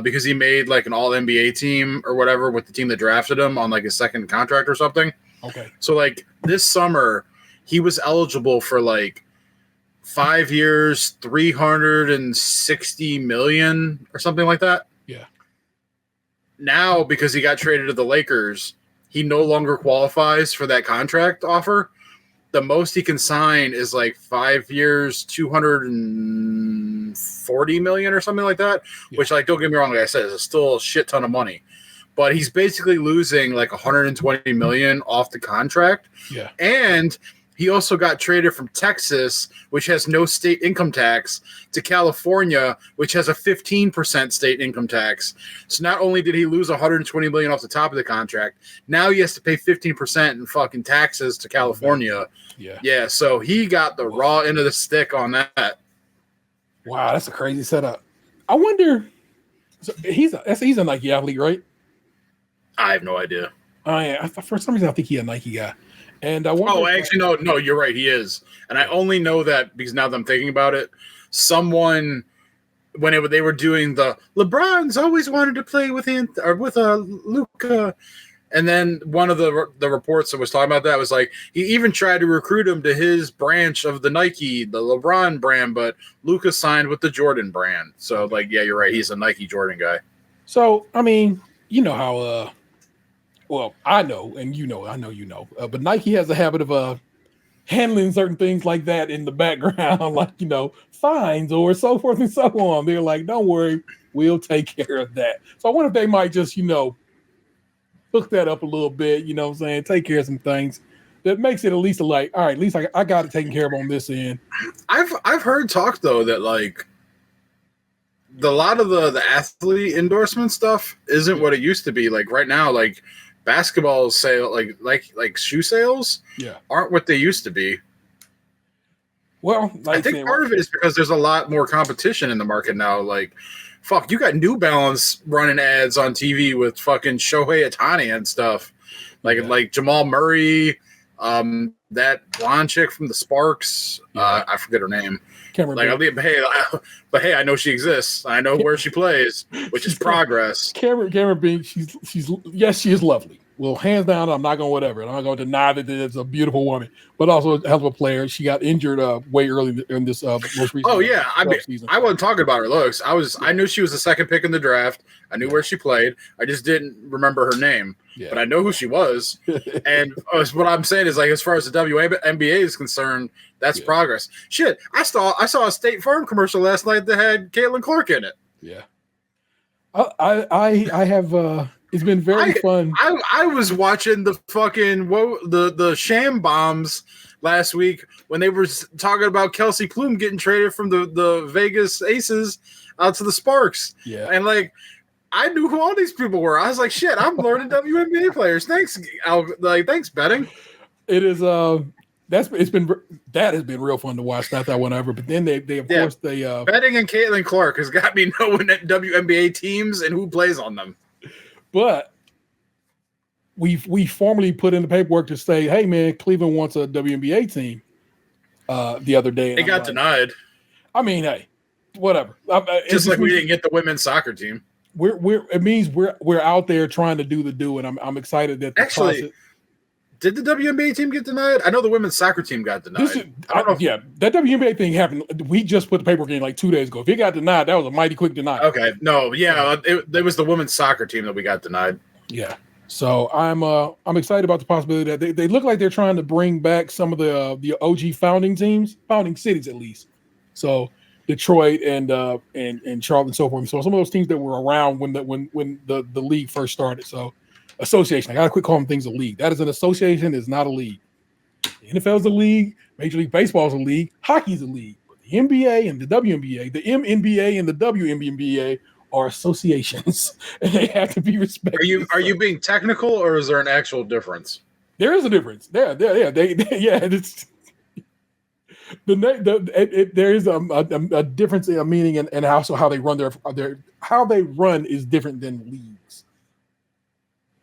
Because he made like an all NBA team or whatever with the team that drafted him on like his second contract or something. Okay. So like this summer, he was eligible for like 5 years, $360 million or something like that. Yeah. Now, because he got traded to the Lakers, he no longer qualifies for that contract offer. The most he can sign is like 5 years, $240 million or something like that. Yeah. Which, like, don't get me wrong, like I said, is still a shit ton of money. But he's basically losing like $120 million off the contract. Yeah. And he also got traded from Texas, which has no state income tax, to California, which has a 15% state income tax. So not only did he lose $120 million off the top of the contract, now he has to pay 15% in fucking taxes to California. Yeah. Yeah. So he got the raw end of the stick on that. Wow, that's a crazy setup. I wonder. So he's a Nike athlete, right? I have no idea. Oh yeah. For some reason, I think he's a Nike guy. And I wonder. Oh, actually, no, you're right. He is, and I only know that because now that I'm thinking about it, someone when they were doing the LeBron's always wanted to play with Luka, and then one of the reports that was talking about that was like he even tried to recruit him to his branch of the Nike, the LeBron brand, but Luka signed with the Jordan brand. So like, yeah, you're right. He's a Nike Jordan guy. So I mean, you know how. Well, I know, and I know you know, but Nike has a habit of handling certain things like that in the background, like, fines or so forth and so on. They're like, don't worry, we'll take care of that. So I wonder if they might just, hook that up a little bit, what I'm saying, take care of some things that makes it at least like, all right, at least I got it taken care of on this end. I've heard talk, though, that, like, a lot of the athlete endorsement stuff isn't what it used to be. Like right now, like basketball sale, like shoe sales, aren't what they used to be. Well, I think part of it is because there's a lot more competition in the market now. Like, fuck, you got New Balance running ads on TV with fucking Shohei Ohtani and stuff. Like Jamal Murray, that blonde chick from the Sparks. I forget her name. But hey, I know she exists. I know where she plays, which is progress. Cameron Bing, she is lovely. Well, hands down, I'm not going to whatever. I'm not going to deny that it's a beautiful woman, but also a hell of a player. She got injured way early in this most recent. Oh yeah, season. I wasn't talking about her looks. I knew she was the second pick in the draft. I knew where she played. I just didn't remember her name. Yeah. But I know who she was. And what I'm saying is, like, as far as the WNBA is concerned, that's progress. Shit, I saw a State Farm commercial last night that had Caitlin Clark in it. Yeah. I have. It's been very fun. I was watching the fucking the sham bombs last week when they were talking about Kelsey Plum getting traded from the Vegas Aces out to the Sparks. Yeah, and like I knew who all these people were. I was like, shit, I'm learning WNBA players. Thanks, thanks betting. It is that has been real fun to watch. Not that one ever, but then they course betting and Caitlin Clark has got me knowing WNBA teams and who plays on them. But we formally put in the paperwork to say, hey man, Cleveland wants a WNBA team. The other day, they got denied. I mean, hey, whatever. Just like we didn't get the women's soccer team. It means we're out there trying to do the do, and I'm excited that did the WNBA team get denied? I know the women's soccer team got denied. That WNBA thing happened. We just put the paperwork in like 2 days ago. If it got denied, that was a mighty quick denial. Okay, no, yeah, it was the women's soccer team that we got denied. Yeah, so I'm excited about the possibility that they look like they're trying to bring back some of the OG founding cities at least. So Detroit and Charlotte and so forth. So some of those teams that were around when the league first started. So. Association. I gotta quit calling things a league. That is an association. It's not a league. The NFL is a league. Major League Baseball is a league. Hockey is a league. But the NBA and the WNBA, the MNBA and the WNBA are associations, and they have to be respected. Are you being technical, or is there an actual difference? There is a difference. There is a difference in a meaning and how they run how they run is different than leagues.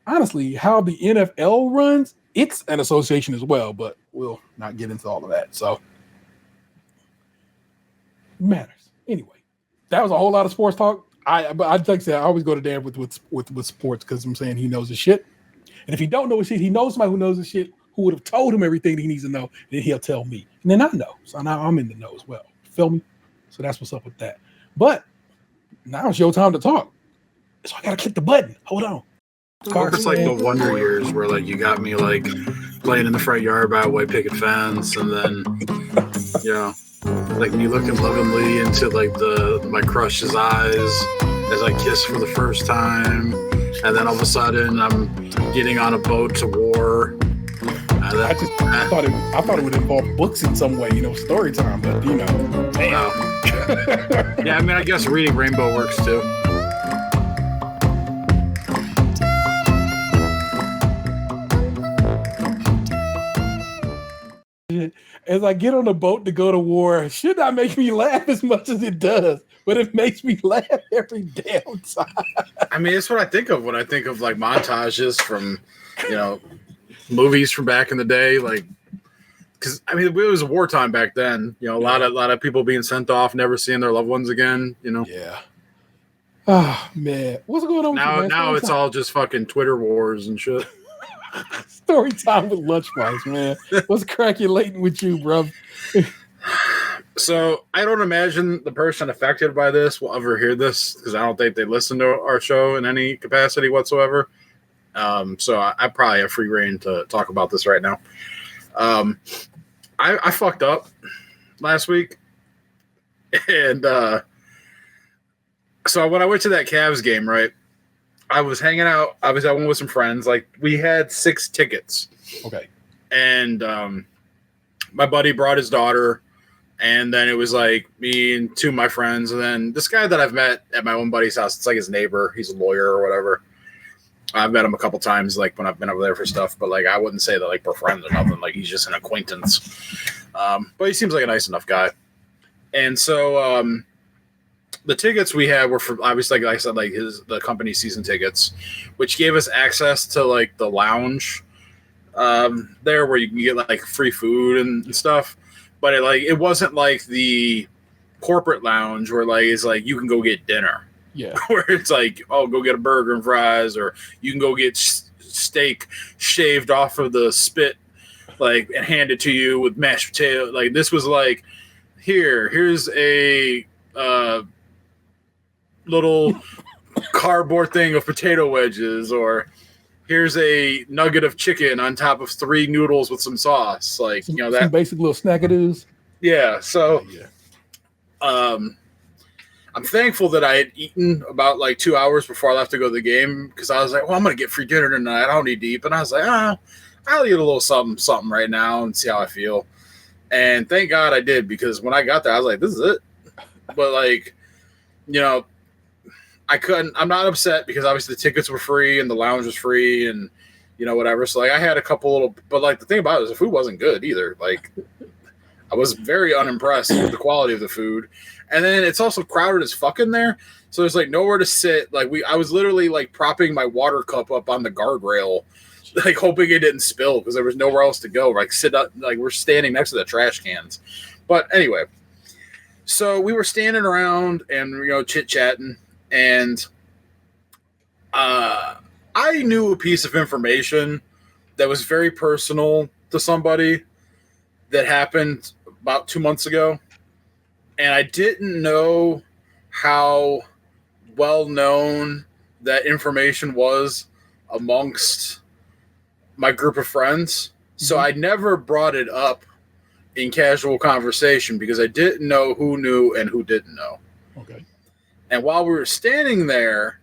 Honestly, how the NFL runs, it's an association as well, but we'll not get into all of that. So, it matters. Anyway, that was a whole lot of sports talk. But I'd like to say I always go to Dan with sports because I'm saying he knows his shit. And if he don't know his shit, he knows somebody who knows his shit who would have told him everything that he needs to know. And then he'll tell me. And then I know. So now I'm in the know as well. Feel me? So that's what's up with that. But now it's your time to talk. So I got to click the button. Hold on. It's like the Wonder Years where like you got me like playing in the front yard by a white picket fence, and then like me looking lovingly into like my crush's eyes as I kiss for the first time, and then all of a sudden I'm getting on a boat to war. And then, I thought it would involve books in some way, story time, but damn. Yeah, I mean, I guess reading Rainbow works too. As I get on the boat to go to war, it should not make me laugh as much as it does, but it makes me laugh every damn time. I mean, it's what I think of when I think of like montages from, movies from back in the day. Like, because I mean, it was wartime back then. A lot of people being sent off, never seeing their loved ones again. Yeah. Oh man, what's going on? Now it's all just fucking Twitter wars and shit. Story time with Lunchbox, man. What's craculating with you, bro? So I don't imagine the person affected by this will ever hear this because I don't think they listen to our show in any capacity whatsoever. So I probably have free reign to talk about this right now. I fucked up last week, and so when I went to that Cavs game, right? I was hanging out. I went with some friends. Like, we had 6 tickets. Okay. And my buddy brought his daughter, And then it was like me and two of my friends, and then this guy that I've met at my own buddy's house. It's like his neighbor. He's a lawyer or whatever. I've met him a couple times, like when I've been over there for stuff, but like I wouldn't say that like we're friends or nothing. Like he's just an acquaintance. But he seems like a nice enough guy. And so the tickets we had were for obviously, like I said, like the company season tickets, which gave us access to like the lounge there where you can get like free food and stuff. But it wasn't like the corporate lounge where like it's like you can go get dinner. Yeah. Where it's like, oh, go get a burger and fries, or you can go get steak shaved off of the spit, like, and hand it to you with mashed potato. Like this was like, here's a little cardboard thing of potato wedges, or here's a nugget of chicken on top of 3 noodles with some sauce. Like, that some basic little snackadoos. Yeah. So, I'm thankful that I had eaten about like 2 hours before I left to go to the game, because I was like, well, I'm going to get free dinner tonight. I don't need to eat. But I was like, I'll eat a little something right now and see how I feel. And thank God I did, because when I got there, I was like, this is it. But like, I'm not upset, because obviously the tickets were free and the lounge was free and, whatever. So like I had a couple little, but like the thing about it is the food wasn't good either. Like I was very unimpressed with the quality of the food. And then it's also crowded as fuck in there. So there's like nowhere to sit. Like I was literally like propping my water cup up on the guardrail, like hoping it didn't spill, because there was nowhere else to go. Like sit up, like we're standing next to the trash cans. But anyway, so we were standing around and, chit-chatting. And I knew a piece of information that was very personal to somebody that happened about 2 months ago. And I didn't know how well known that information was amongst my group of friends. So I never brought it up in casual conversation, because I didn't know who knew and who didn't know. Okay. And while we were standing there,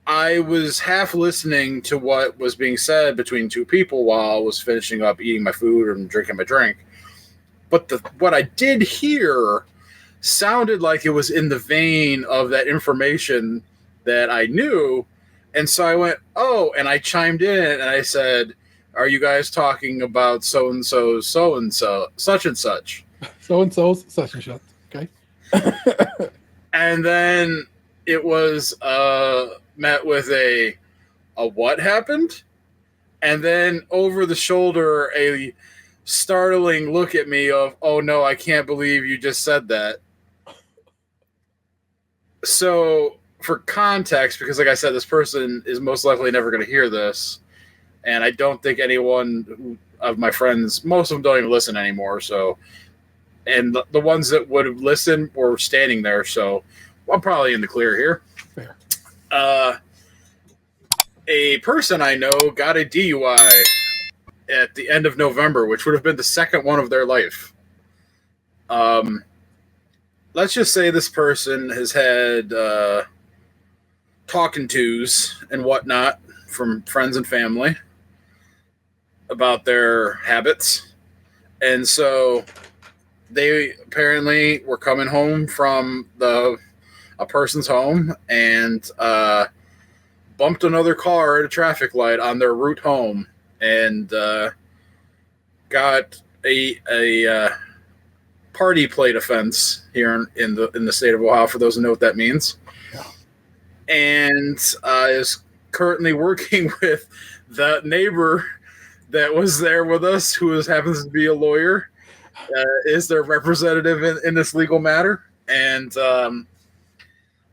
I was half listening to what was being said between two people while I was finishing up eating my food and drinking my drink. But what I did hear sounded like it was in the vein of that information that I knew. And so I went, oh, and I chimed in and I said, are you guys talking about so-and-so's so-and-so, such and such? So-and-so's such and such. Okay. And then it was met with a what happened? And then over the shoulder, a startling look at me of, oh no, I can't believe you just said that. So for context, because like I said, this person is most likely never going to hear this. And I don't think anyone of my friends, most of them don't even listen anymore. So, and the ones that would have listened were standing there. So I'm probably in the clear here. Fair. A person I know got a DUI at the end of November, which would have been the second one of their life. Let's just say this person has had talking tos and whatnot from friends and family about their habits. And so they apparently were coming home from a person's home and bumped another car at a traffic light on their route home, and got a party plate offense here in the state of Ohio, for those who know what that means. Yeah. And is currently working with the neighbor that was there with us, who happens to be a lawyer, is their representative in this legal matter. And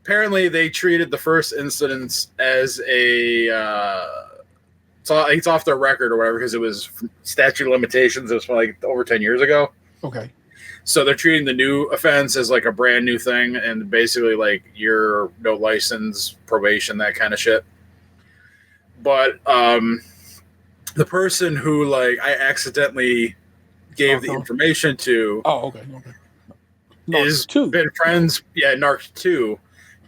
apparently they treated the first incident as it's off their record or whatever, because it was statute of limitations. It was from like over 10 years ago. Okay. So they're treating the new offense as like a brand new thing, and basically like your no license, probation, that kind of shit. But the person who like I accidentally gave the information to, okay. is been friends. Yeah, Narc 2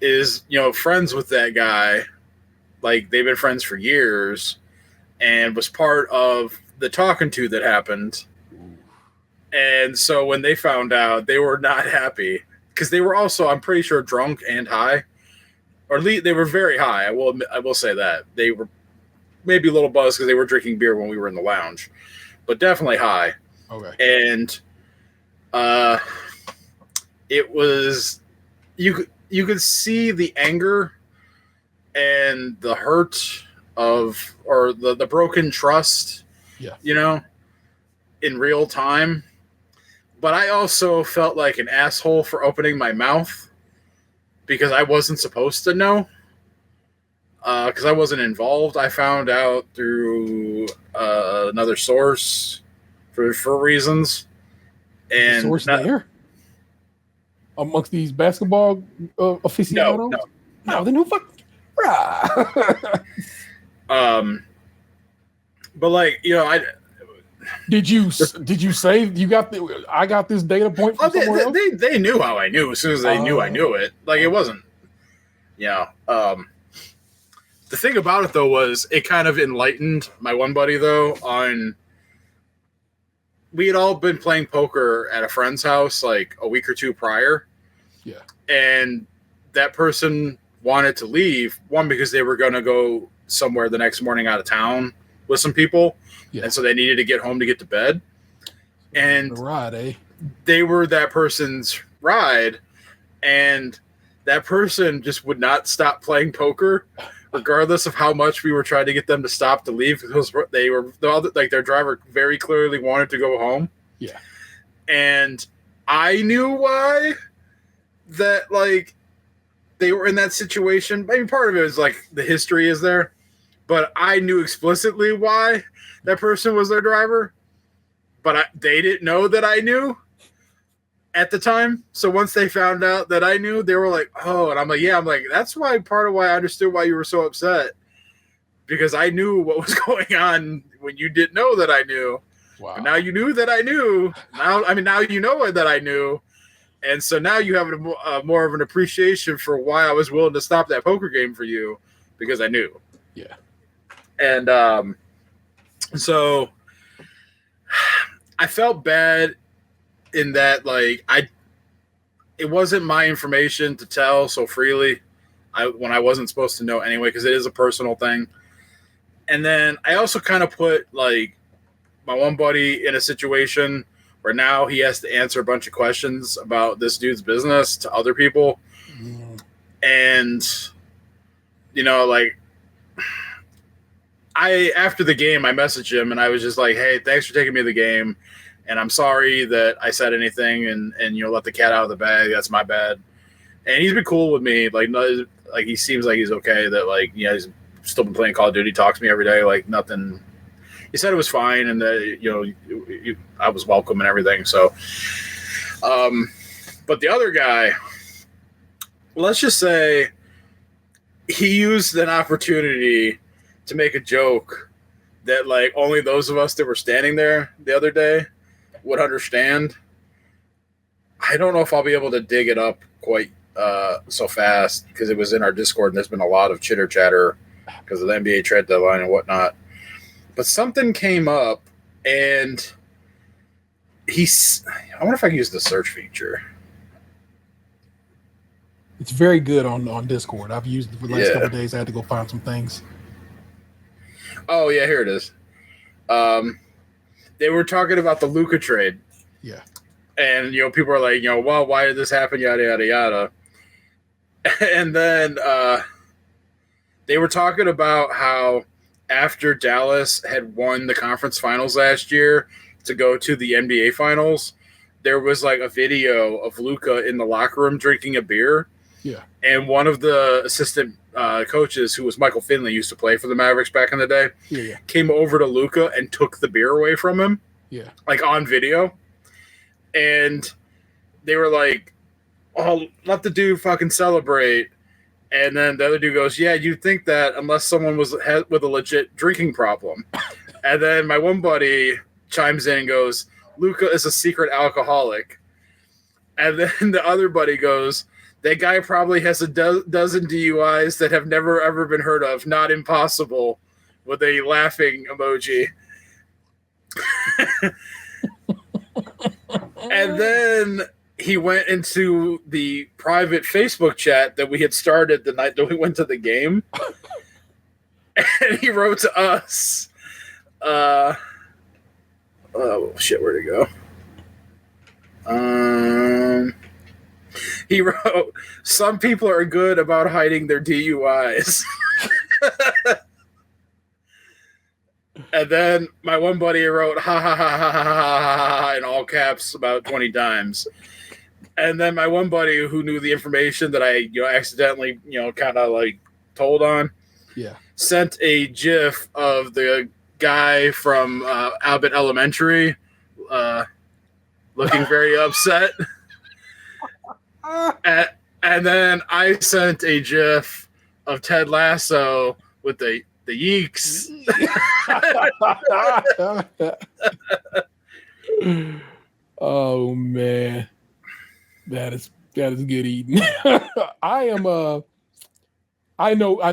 is friends with that guy. Like they've been friends for years, and was part of the talking to that happened. And so when they found out, they were not happy because they were also, I'm pretty sure, drunk and high, or at least they were very high. I will say that they were maybe a little buzzed because they were drinking beer when we were in the lounge, but definitely high. Okay. And it was you could see the anger and the hurt of, or the broken trust. Yeah. You know, in real time. But I also felt like an asshole for opening my mouth because I wasn't supposed to know. Because I wasn't involved. I found out through another source for reasons. And source there? Amongst these basketball aficionados? No, then who fuck? But like, you know, Did you say you got I got this data point from somewhere else? They knew how I knew as soon as they knew I knew it. Like it wasn't, you know. The thing about it though was it kind of enlightened my one buddy though on. We had all been playing poker at a friend's house like a week or two prior. Yeah, and that person wanted to leave, one because they were going to go somewhere the next morning out of town with some people. Yeah. And so they needed to get home to get to bed. And the ride, eh? They were that person's ride. And that person just would not stop playing poker, regardless of how much we were trying to get them to stop to leave. Because they were like, their driver very clearly wanted to go home. Yeah. And I knew why that, like, they were in that situation. I mean, part of it is like the history is there, but I knew explicitly why that person was their driver, but they didn't know that I knew at the time. So once they found out that I knew, they were like, oh, and I'm like, yeah, I'm like, that's why part of why I understood why you were so upset, because I knew what was going on when you didn't know that I knew. Wow. And now you knew that I knew. Now you know that I knew. And so now you have more of an appreciation for why I was willing to stop that poker game for you, because I knew. Yeah. And so I felt bad in that, like, it wasn't my information to tell so freely when I wasn't supposed to know anyway, because it is a personal thing. And then I also kind of put, like, my one buddy in a situation where now he has to answer a bunch of questions about this dude's business to other people. Mm. And, you know, like, after the game, I messaged him and I was just like, hey, thanks for taking me to the game. And I'm sorry that I said anything and you know, let the cat out of the bag. That's my bad. And he's been cool with me. Like he seems like he's okay, that, like, you know, he's still been playing Call of Duty, talks to me every day, like nothing. He said it was fine and that, you know, I was welcome and everything. So, but the other guy, let's just say he used an opportunity to make a joke that, like, only those of us that were standing there the other day would understand. I don't know if I'll be able to dig it up quite so fast, because it was in our Discord and there's been a lot of chitter chatter because of the NBA trade deadline and whatnot. But something came up, and I wonder if I can use the search feature. It's very good on Discord. I've used it for the last couple of days. I had to go find some things. Oh, yeah, here it is. They were talking about the Luka trade. Yeah. And, you know, people are like, you know, well, why did this happen, yada, yada, yada. And then they were talking about how after Dallas had won the conference finals last year to go to the NBA finals, there was, like, a video of Luka in the locker room drinking a beer. Yeah. And one of the assistant coaches, who was Michael Finley, used to play for the Mavericks back in the day, came over to Luka and took the beer away from him. Yeah. Like, on video. And they were like, oh, let the dude fucking celebrate. And then the other dude goes, yeah, you'd think that unless someone was with a legit drinking problem. And then my one buddy chimes in and goes, Luka is a secret alcoholic. And then the other buddy goes, that guy probably has a dozen DUIs that have never, ever been heard of. Not impossible. With a laughing emoji. And then he went into the private Facebook chat that we had started the night that we went to the game. And he wrote to us. Oh, shit, where'd it go? He wrote, some people are good about hiding their DUIs. And then my one buddy wrote, ha, ha, ha, ha, ha, ha, ha, in all caps about 20 times. And then my one buddy who knew the information that I, accidentally, kind of like told on, sent a GIF of the guy from Abbott Elementary looking very upset. And then I sent a GIF of Ted Lasso with the yeeks. Oh man, that is good eating. I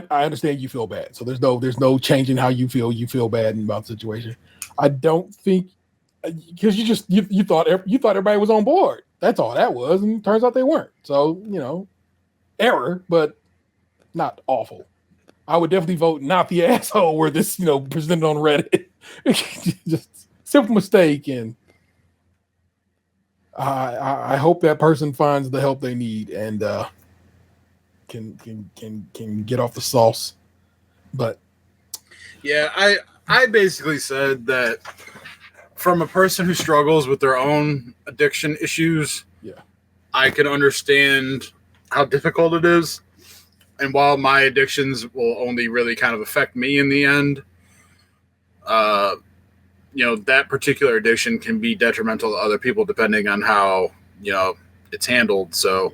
understand you feel bad, so there's no changing how you feel. You feel bad about the situation. I don't think because you thought everybody was on board. That's all that was, and it turns out they weren't. So error, but not awful. I would definitely vote not the asshole where this, presented on Reddit. Just simple mistake, and I hope that person finds the help they need and can get off the sauce. But yeah, I basically said that from a person who struggles with their own addiction issues, I can understand how difficult it is. And while my addictions will only really kind of affect me in the end, that particular addiction can be detrimental to other people depending on how, it's handled. So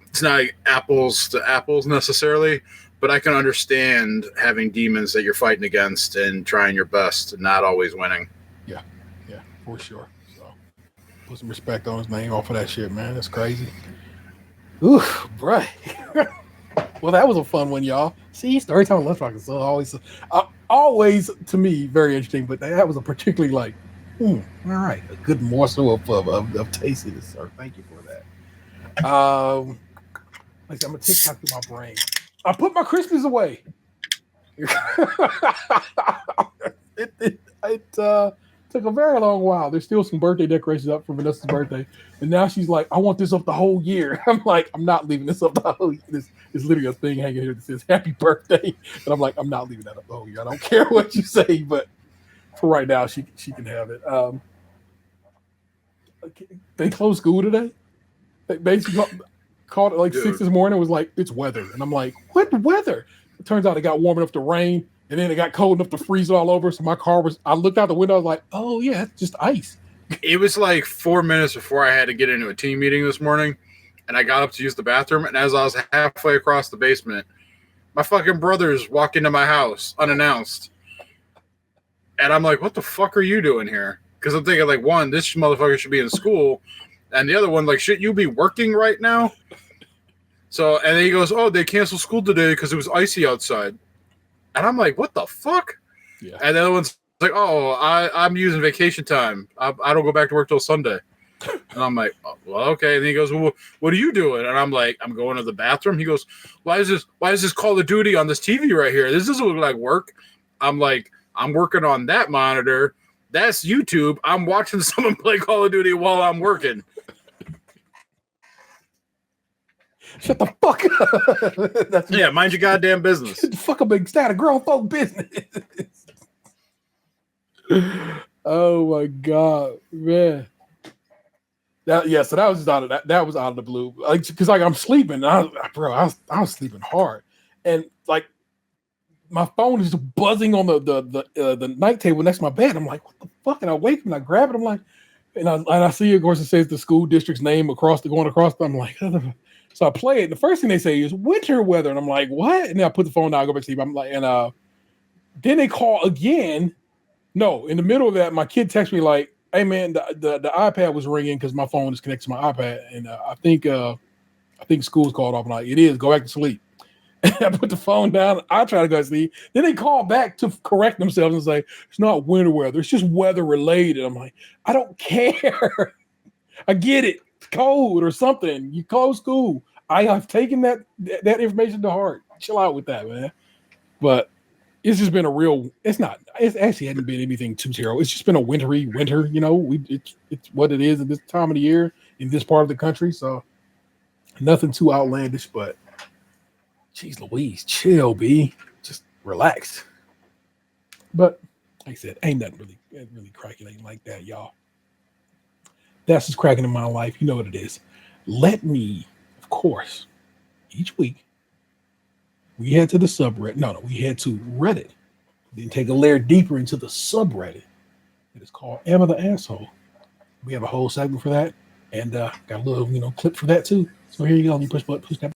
it's not apples to apples necessarily, but I can understand having demons that you're fighting against and trying your best and not always winning. Yeah, for sure. So put some respect on his name off of that shit, man. That's crazy. Ooh, right. Well, that was a fun one, y'all. See, story time lunch box is always to me very interesting, but that was a particularly all right, a good morsel of tastiness, sir. Thank you for that. I'm gonna TikTok through my brain. I put my Christmas away. It took a very long while. There's still some birthday decorations up for Vanessa's birthday. And now she's like, I want this up the whole year. I'm like, I'm not leaving this up the whole year. There's literally a thing hanging here that says happy birthday. And I'm like, I'm not leaving that up the whole year. I don't care what you say, but for right now, she can have it. They closed school today. They basically called it like 6 this morning. It was like, it's weather. And I'm like, what weather? It turns out it got warm enough to rain. And then it got cold enough to freeze all over. So my car I looked out the window. I was like, oh, yeah, it's just ice. It was like 4 minutes before I had to get into a team meeting this morning. And I got up to use the bathroom. And as I was halfway across the basement, my fucking brothers walked into my house unannounced. And I'm like, what the fuck are you doing here? Because I'm thinking, like, one, this motherfucker should be in school. And the other one, like, shouldn't you be working right now? So, and then he goes, oh, they canceled school today because it was icy outside. And I'm like, what the fuck? Yeah. And the other one's like, oh, I'm using vacation time. I don't go back to work till Sunday. And I'm like, oh, well, okay. And he goes, well, what are you doing? And I'm like, I'm going to the bathroom. He goes, why is this Call of Duty on this TV right here? This doesn't look like work. I'm like, I'm working on that monitor. That's YouTube. I'm watching someone play Call of Duty while I'm working. Shut the fuck up. Yeah, mind your goddamn business. Shut the fuck up, big stat of grown folk business. Oh my god, man. So that was just out of that was out of the blue. Like, because I'm sleeping. I was sleeping hard, and like my phone is just buzzing on the night table next to my bed. I'm like, what the fuck? And I wake up and I grab it. I'm like, and I see, of course, it says the school district's name going across. I'm like, so I play it. And the first thing they say is winter weather, and I'm like, what? And then I put the phone down, I go back to sleep. I'm like, and then they call again. No, in the middle of that, my kid texts me like, hey man, the iPad was ringing because my phone is connected to my iPad, and I think school's called off. I'm like, it is. Go back to sleep. And I put the phone down. I try to go to sleep. Then they call back to correct themselves and say it's not winter weather. It's just weather related. I'm like, I don't care. I get it. Code or something. You close school. I have taken that information to heart. Chill out with that, man. But it's just been a real. It's not. It actually hadn't been anything too terrible. It's just been a wintry winter. You know, it's what it is at this time of the year in this part of the country. So nothing too outlandish. But geez, Louise, chill, B. Just relax. But like I said, ain't nothing really cracking like that, y'all. That's just cracking in my life. You know what it is. Let me, of course, each week we head to the subreddit. No, we head to Reddit. Then take a layer deeper into the subreddit. It is called Am I the Asshole? We have a whole segment for that, and got a little clip for that too. So here you go. Let me push that.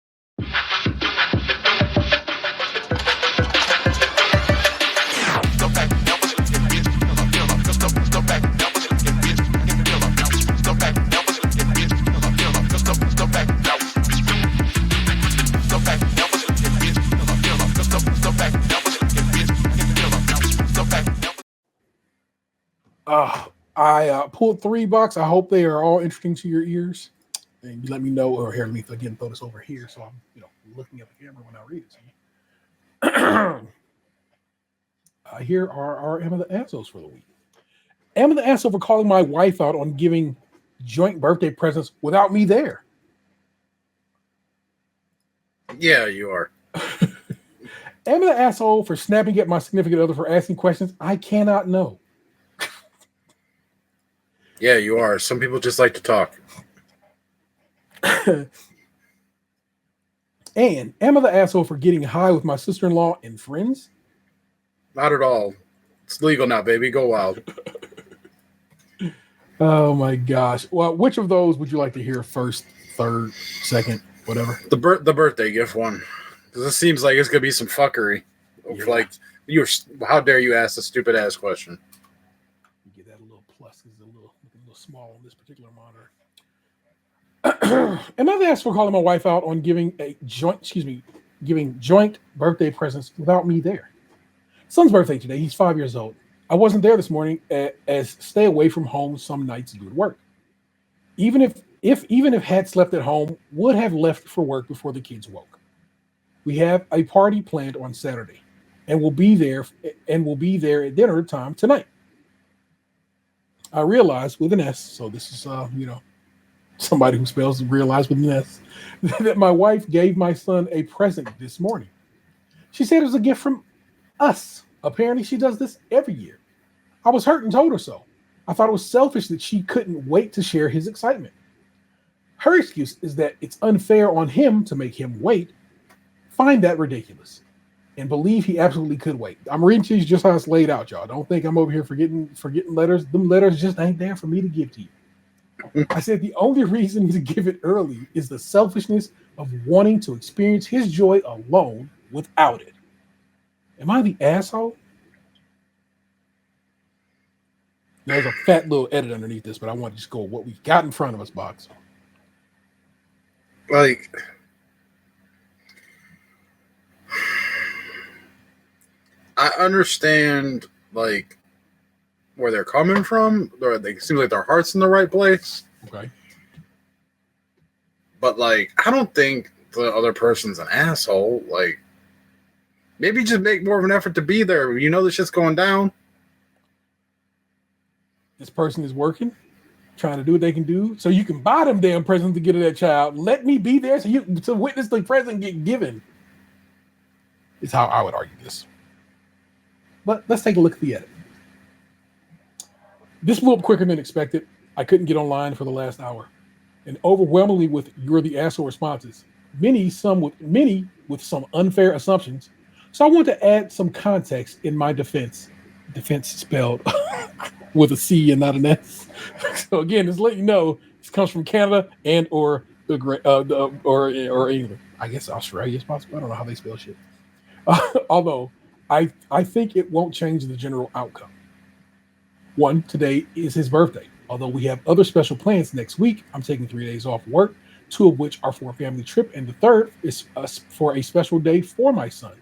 I pulled 3 bucks. I hope they are all interesting to your ears. And you let me know, or here, let me again throw this over here so I'm looking at the camera when I read it. Here are our Am I the Assholes for the week. Am I the asshole for calling my wife out on giving joint birthday presents without me there? Yeah, you are. Am I the asshole for snapping at my significant other for asking questions I cannot know? Yeah, you are. Some people just like to talk. And am I the asshole for getting high with my sister-in-law and friends? Not at all. It's legal now, baby. Go wild. Oh my gosh. Well, which of those would you like to hear first, third, second, whatever? The birthday gift one. Because it seems like it's going to be some fuckery. Yeah. Like, how dare you ask a stupid ass question? Get that a little plus. It's a little small on this particular monitor. Am I the asshole for calling my wife out on giving joint birthday presents without me there? Son's birthday today. He's 5 years old. I wasn't there this morning as stay away from home some nights due to work. Even if had slept at home, would have left for work before the kids woke. We have a party planned on Saturday, and we'll be there at dinner time tonight. I realize with an S, so this is somebody who spells realize with an S, that my wife gave my son a present this morning. She said it was a gift from us. Apparently she does this every year. I was hurt and told her so. I thought it was selfish that she couldn't wait to share his excitement. Her excuse is that it's unfair on him to make him wait. Find that ridiculous and believe he absolutely could wait. I'm reading to you just how it's laid out, y'all. Don't think I'm over here forgetting letters. Them letters just ain't there for me to give to you. I said the only reason to give it early is the selfishness of wanting to experience his joy alone without it. Am I the asshole? There's a fat little edit underneath this, but I want to just go what we've got in front of us, Box. Like, I understand, like, where they're coming from. It seems like their heart's in the right place. Okay. But, like, I don't think the other person's an asshole. Like, maybe just make more of an effort to be there. You know this shit's going down. This person is working, trying to do what they can do, so you can buy them damn presents to get to that child. Let me be there to witness the present get given. Is how I would argue this. But let's take a look at the edit. This blew up quicker than expected. I couldn't get online for the last hour, and overwhelmingly with "you're the asshole" responses. Many with some unfair assumptions. So I want to add some context in my defense. Defense spelled with a C and not an S. So again, just let you know, this comes from Canada and or England. I guess Australia is possible. I don't know how they spell shit. Although I think it won't change the general outcome. One, today is his birthday. Although we have other special plans next week, I'm taking 3 days off work, 2 of which are for a family trip, and the third is for a special day for my son.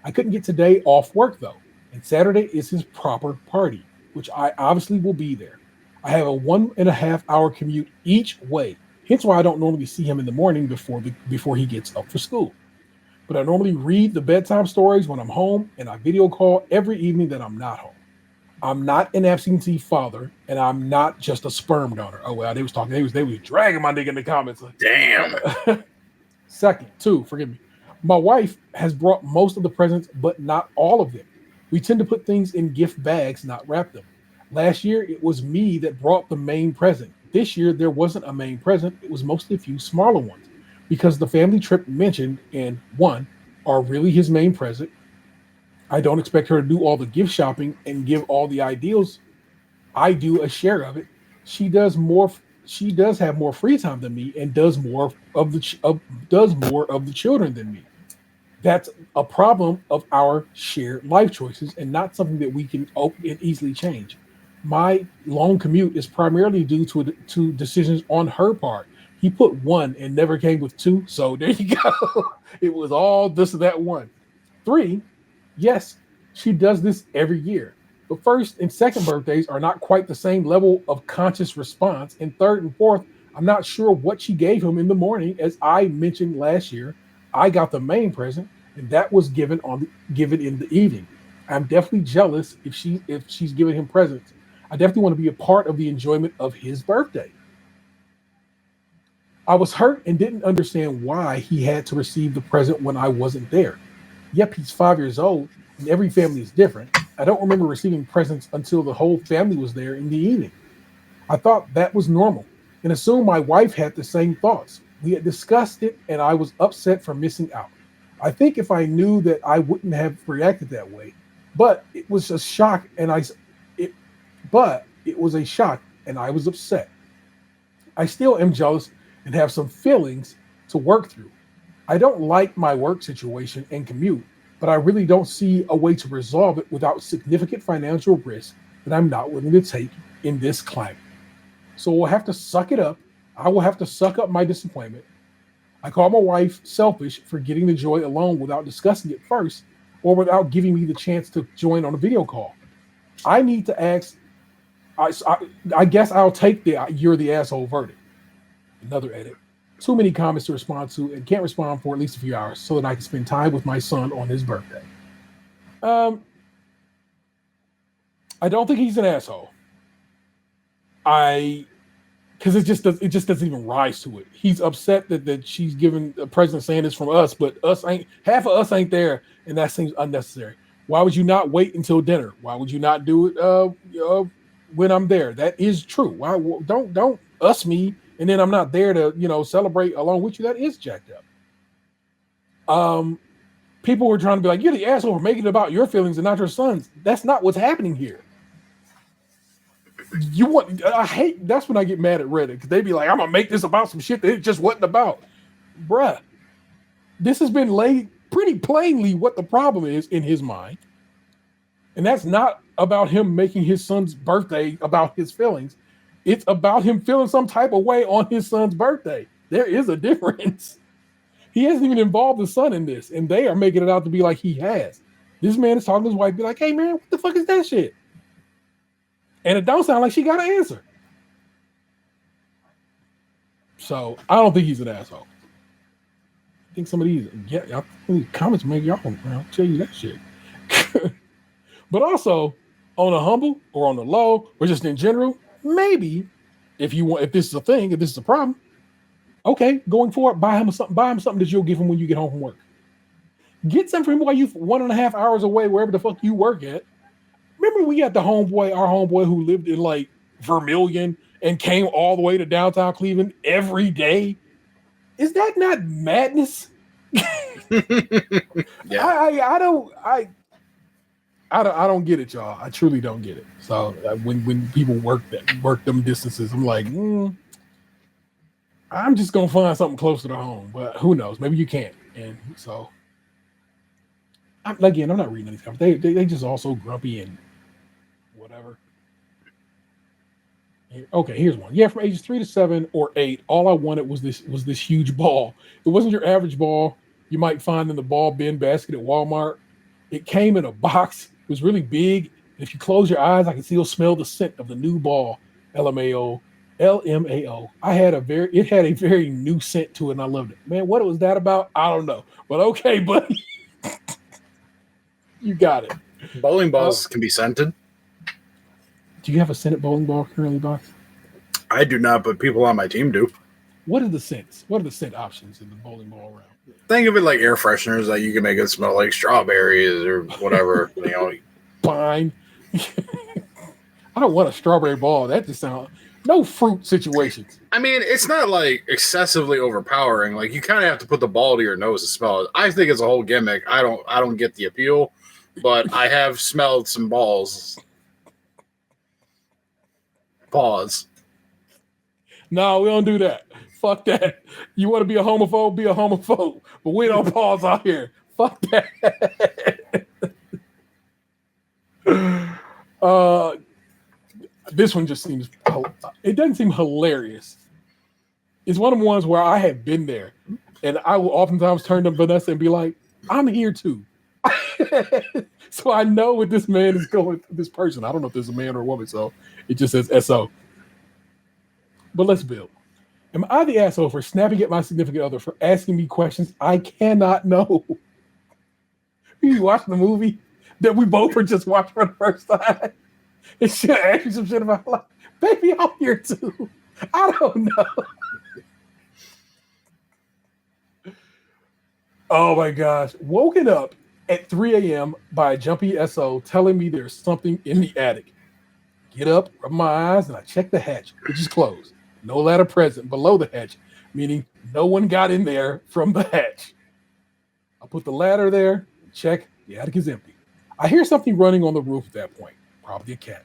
I couldn't get today off work though, and Saturday is his proper party, which I obviously will be there. I have a 1.5 hour commute each way. Hence why I don't normally see him in the morning before he gets up for school. But I normally read the bedtime stories when I'm home, and I video call every evening that I'm not home. I'm not an absentee father, and I'm not just a sperm donor. Oh well, they was talking. They was dragging my nigga in the comments. Damn. Second, two, forgive me. My wife has brought most of the presents, but not all of them. We tend to put things in gift bags, not wrap them. Last year, it was me that brought the main present. This year, there wasn't a main present. It was mostly a few smaller ones because the family trip mentioned in one are really his main present. I don't expect her to do all the gift shopping and give all the ideals. I do a share of it. She does more. She does have more free time than me and does more of the children than me. That's a problem of our shared life choices and not something that we can easily change. My long commute is primarily due to decisions on her part. He put one and never came with two, so there you go. It was all this or that one. Three, yes, she does this every year. But first and second birthdays are not quite the same level of conscious response. And third and fourth, I'm not sure what she gave him in the morning. As I mentioned last year, I got the main present, and that was given in the evening. I'm definitely jealous if she's giving him presents. I definitely want to be a part of the enjoyment of his birthday. I was hurt and didn't understand why he had to receive the present when I wasn't there. Yep, he's 5 years old, and every family is different. I don't remember receiving presents until the whole family was there in the evening. I thought that was normal and assumed my wife had the same thoughts. We had discussed it, and I was upset for missing out. I think if I knew that I wouldn't have reacted that way, but it was a shock, it was a shock, and I was upset. I still am jealous and have some feelings to work through. I don't like my work situation and commute, but I really don't see a way to resolve it without significant financial risk that I'm not willing to take in this climate. So we'll have to suck it up. I will have to suck up my disappointment. I call my wife selfish for getting the joy alone without discussing it first or without giving me the chance to join on a video call. I need to ask, I guess I'll take the "you're the asshole" verdict. Another edit. Too many comments to respond to and can't respond for at least a few hours so that I can spend time with my son on his birthday. I don't think he's an asshole. Because it just doesn't even rise to it. He's upset that she's giving a present saying it's from us, but half of us ain't there, and that seems unnecessary. Why would you not wait until dinner? Why would you not do it when I'm there? That is true. Why don't us me and then I'm not there to celebrate along with you? That is jacked up. People were trying to be like, you're the asshole for making it about your feelings and not your son's. That's not what's happening here. I hate, that's when I get mad at Reddit, because they be like, I'm gonna make this about some shit that it just wasn't about. Bruh, this has been laid pretty plainly what the problem is in his mind. And that's not about him making his son's birthday about his feelings. It's about him feeling some type of way on his son's birthday. There is a difference. He hasn't even involved his son in this, and they are making it out to be like he has. This man is talking to his wife, be like, hey man, what the fuck is that shit? And it don't sound like she got an answer. So I don't think he's an asshole. I think some of these comments make y'all tell you that shit. But also, on a humble or on the low or just in general, maybe if this is a thing, if this is a problem, okay, going forward, buy him something that you'll give him when you get home from work. Get something for him while you 1.5 hours away, wherever the fuck you work at. Remember we had our homeboy who lived in like Vermilion and came all the way to downtown Cleveland every day? Is that not madness? Yeah. I don't get it, y'all. I truly don't get it. So when people work them distances, I'm like, I'm just gonna find something closer to home. But who knows? Maybe you can't. And so, I'm not reading these comments. They just all so grumpy and whatever. Okay, here's one. Yeah, from ages 3 to 7 or 8, all I wanted was this huge ball. It wasn't your average ball you might find in the ball bin basket at Walmart. It came in a box. It was really big. And if you close your eyes, I can still smell the scent of the new ball. LMAO. LMAO. It had a very new scent to it, and I loved it. Man, what was that about? I don't know. But okay, buddy. You got it. Bowling balls can be scented. Do you have a scented bowling ball currently, Box? I do not, but people on my team do. What are the scents? What are the scent options in the bowling ball round? Think of it like air fresheners that you can make it smell like strawberries or whatever. Fine. I don't want a strawberry ball. That just sounds no fruit situations. I mean, it's not like excessively overpowering. Like you kind of have to put the ball to your nose to smell it. I think it's a whole gimmick. I don't get the appeal, but I have smelled some balls. Pause. No, we don't do that. Fuck that. You want to be a homophobe? Be a homophobe. But we don't pause out here. Fuck that. This one just seems, it doesn't seem hilarious. It's one of the ones where I have been there, and I will oftentimes turn to Vanessa and be like, I'm here too. So I know what this man is going, this person. I don't know if there's a man or a woman, so it just says SO. But let's build. Am I the asshole for snapping at my significant other for asking me questions I cannot know? You watching the movie that we both were just watching for the first time? And she'll ask you some shit about, like, baby, I'm here too. I don't know. Oh my gosh. Woken up at 3 a.m. by a jumpy SO telling me there's something in the attic. Get up, rub my eyes, and I check the hatch, which is closed. No ladder present below the hatch, meaning no one got in there from the hatch. I put the ladder there, check, the attic is empty. I hear something running on the roof at that point, probably a cat.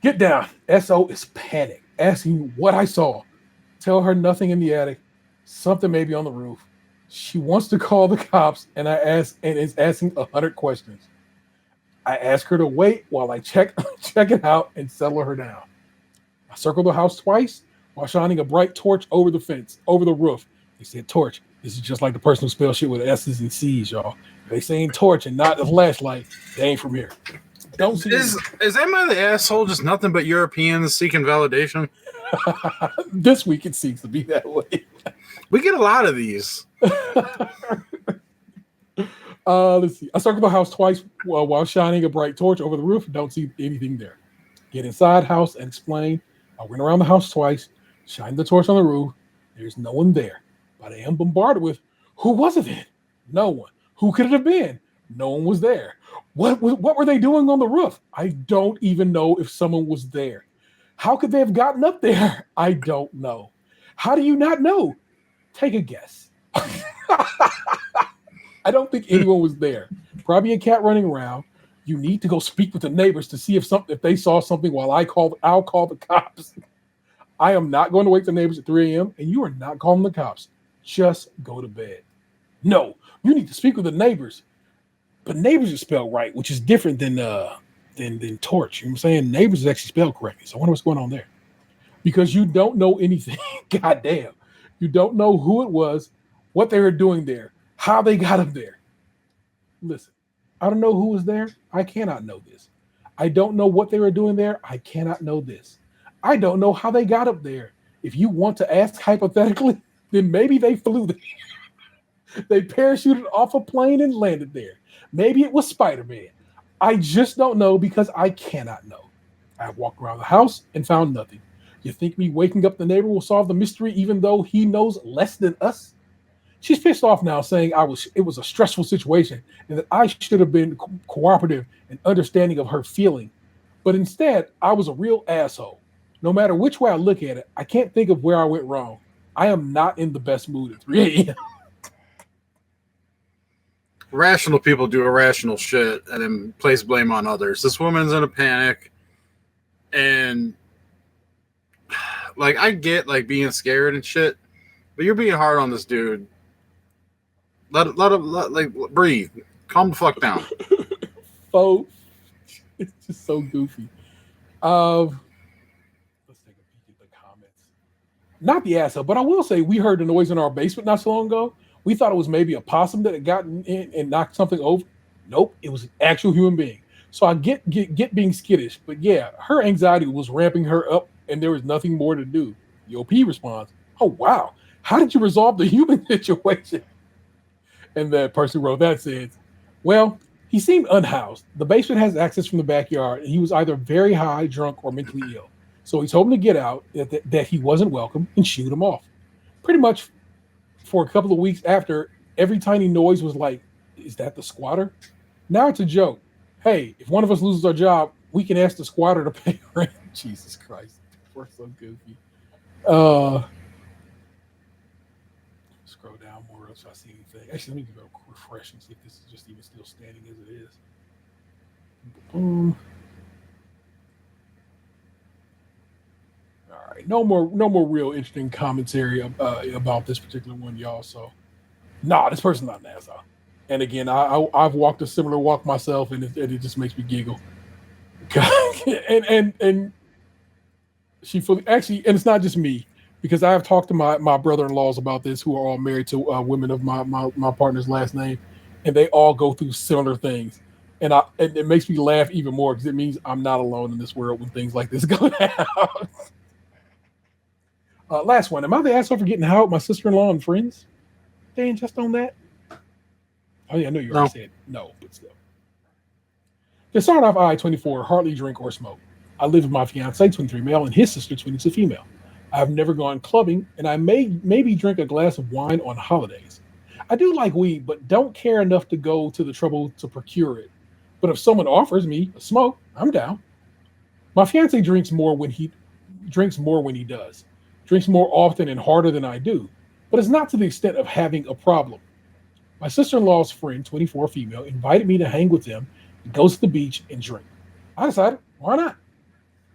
Get down. SO is panicked, asking what I saw. Tell her nothing in the attic, something maybe on the roof. She wants to call the cops, and is asking 100 questions. I ask her to wait while I check it out and settle her down. I circled the house twice while shining a bright torch over the fence, over the roof. They said torch. This is just like the person who spells shit with S's and C's, y'all. If they saying torch and not the flashlight, they ain't from here. Don't see Is Am I the asshole just nothing but Europeans seeking validation? This week it seems to be that way. We get a lot of these. Let's see. I circled the house twice while shining a bright torch over the roof. Don't see anything there. Get inside house and explain. I went around the house twice, shined the torch on the roof. There's no one there. But I am bombarded with, who was it then? No one. Who could it have been? No one was there. What were they doing on the roof? I don't even know if someone was there. How could they have gotten up there? I don't know. How do you not know? Take a guess. I don't think anyone was there. Probably a cat running around. You need to go speak with the neighbors to see if they saw something while I'll call the cops. I am not going to wake the neighbors at 3 a.m. and you are not calling the cops. Just go to bed. No, you need to speak with the neighbors. But neighbors are spelled right, which is different than torch. You know what I'm saying? Neighbors is actually spelled correctly. So I wonder what's going on there. Because you don't know anything. Goddamn. You don't know who it was, what they were doing there, how they got up there. Listen, I don't know who was there. I cannot know this. I don't know what they were doing there. I cannot know this. I don't know how they got up there. If you want to ask hypothetically, then maybe they flew there. They parachuted off a plane and landed there. Maybe it was Spider-Man. I just don't know because I cannot know. I walked around the house and found nothing. You think me waking up the neighbor will solve the mystery even though he knows less than us? She's pissed off now, saying it was a stressful situation and that I should have been cooperative and understanding of her feeling. But instead, I was a real asshole. No matter which way I look at it, I can't think of where I went wrong. I am not in the best mood at 3 a.m. Rational people do irrational shit and then place blame on others. This woman's in a panic, and like I get like being scared and shit, but you're being hard on this dude. Let breathe, calm the fuck down. So it's just so goofy. Let's take a peek at the comments. Not the asshole, but I will say we heard the noise in our basement not so long ago. We thought it was maybe a possum that had gotten in and knocked something over. Nope, it was an actual human being. So I get being skittish, but yeah, her anxiety was ramping her up, and there was nothing more to do. The OP responds, "Oh wow, how did you resolve the human situation?" And the person who wrote that says, "Well, he seemed unhoused. The basement has access from the backyard, and he was either very high, drunk, or mentally ill. So he told him to get out, that he wasn't welcome, and shoot him off. Pretty much for a couple of weeks after, every tiny noise was like, is that the squatter? Now it's a joke. Hey, if one of us loses our job, we can ask the squatter to pay rent." Jesus Christ. We're so goofy. Scroll down more if I see anything. Actually, let me go refresh and see if this is just even still standing as it is. All right, no more real interesting commentary about this particular one, y'all. So, this person's not an asshole. And again, I've walked a similar walk myself, and it just makes me giggle. and she fully actually, and it's not just me, because I have talked to my brother-in-laws about this, who are all married to women of my partner's last name, and they all go through similar things. And it makes me laugh even more because it means I'm not alone in this world when things like this go down. Last one. Am I the asshole for getting high with my sister-in-law and friends? Dan, just on that? Oh, yeah, I know you already said no, but still. To start off, I, 24, hardly drink or smoke. I live with my fiance, 23 male, and his sister, 22 female. I've never gone clubbing, and I maybe drink a glass of wine on holidays. I do like weed, but don't care enough to go to the trouble to procure it. But if someone offers me a smoke, I'm down. My fiance drinks more when he does. Drinks more often and harder than I do, but it's not to the extent of having a problem. My sister-in-law's friend, 24 female, invited me to hang with them, go to the beach, and drink. I decided, why not?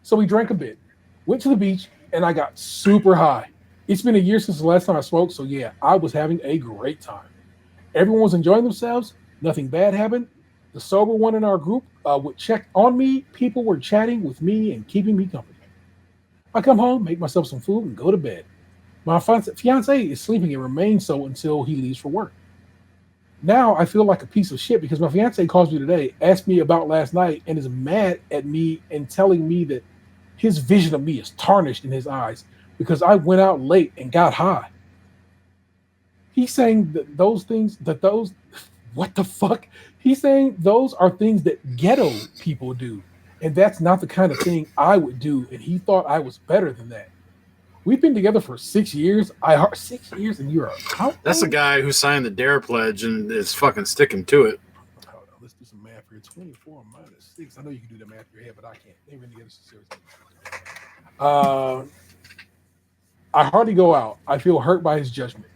So we drank a bit, went to the beach, and I got super high. It's been a year since the last time I smoked, so yeah, I was having a great time. Everyone was enjoying themselves. Nothing bad happened. The sober one in our group would check on me. People were chatting with me and keeping me company. I come home, make myself some food, and go to bed. My fiance is sleeping and remains so until he leaves for work. Now I feel like a piece of shit because my fiance calls me today, asked me about last night, and is mad at me and telling me that his vision of me is tarnished in his eyes because I went out late and got high. He's saying what the fuck? He's saying those are things that ghetto people do, and that's not the kind of thing I would do, and he thought I was better than that. We've been together for 6 years. 6 years, and you're out. That's the guy who signed the Dare Pledge and is fucking sticking to it. Hold on, let's do some math here. 24 minus 6. I know you can do the math in your head, but I can't. They've been together since seriously. I hardly go out. I feel hurt by his judgment.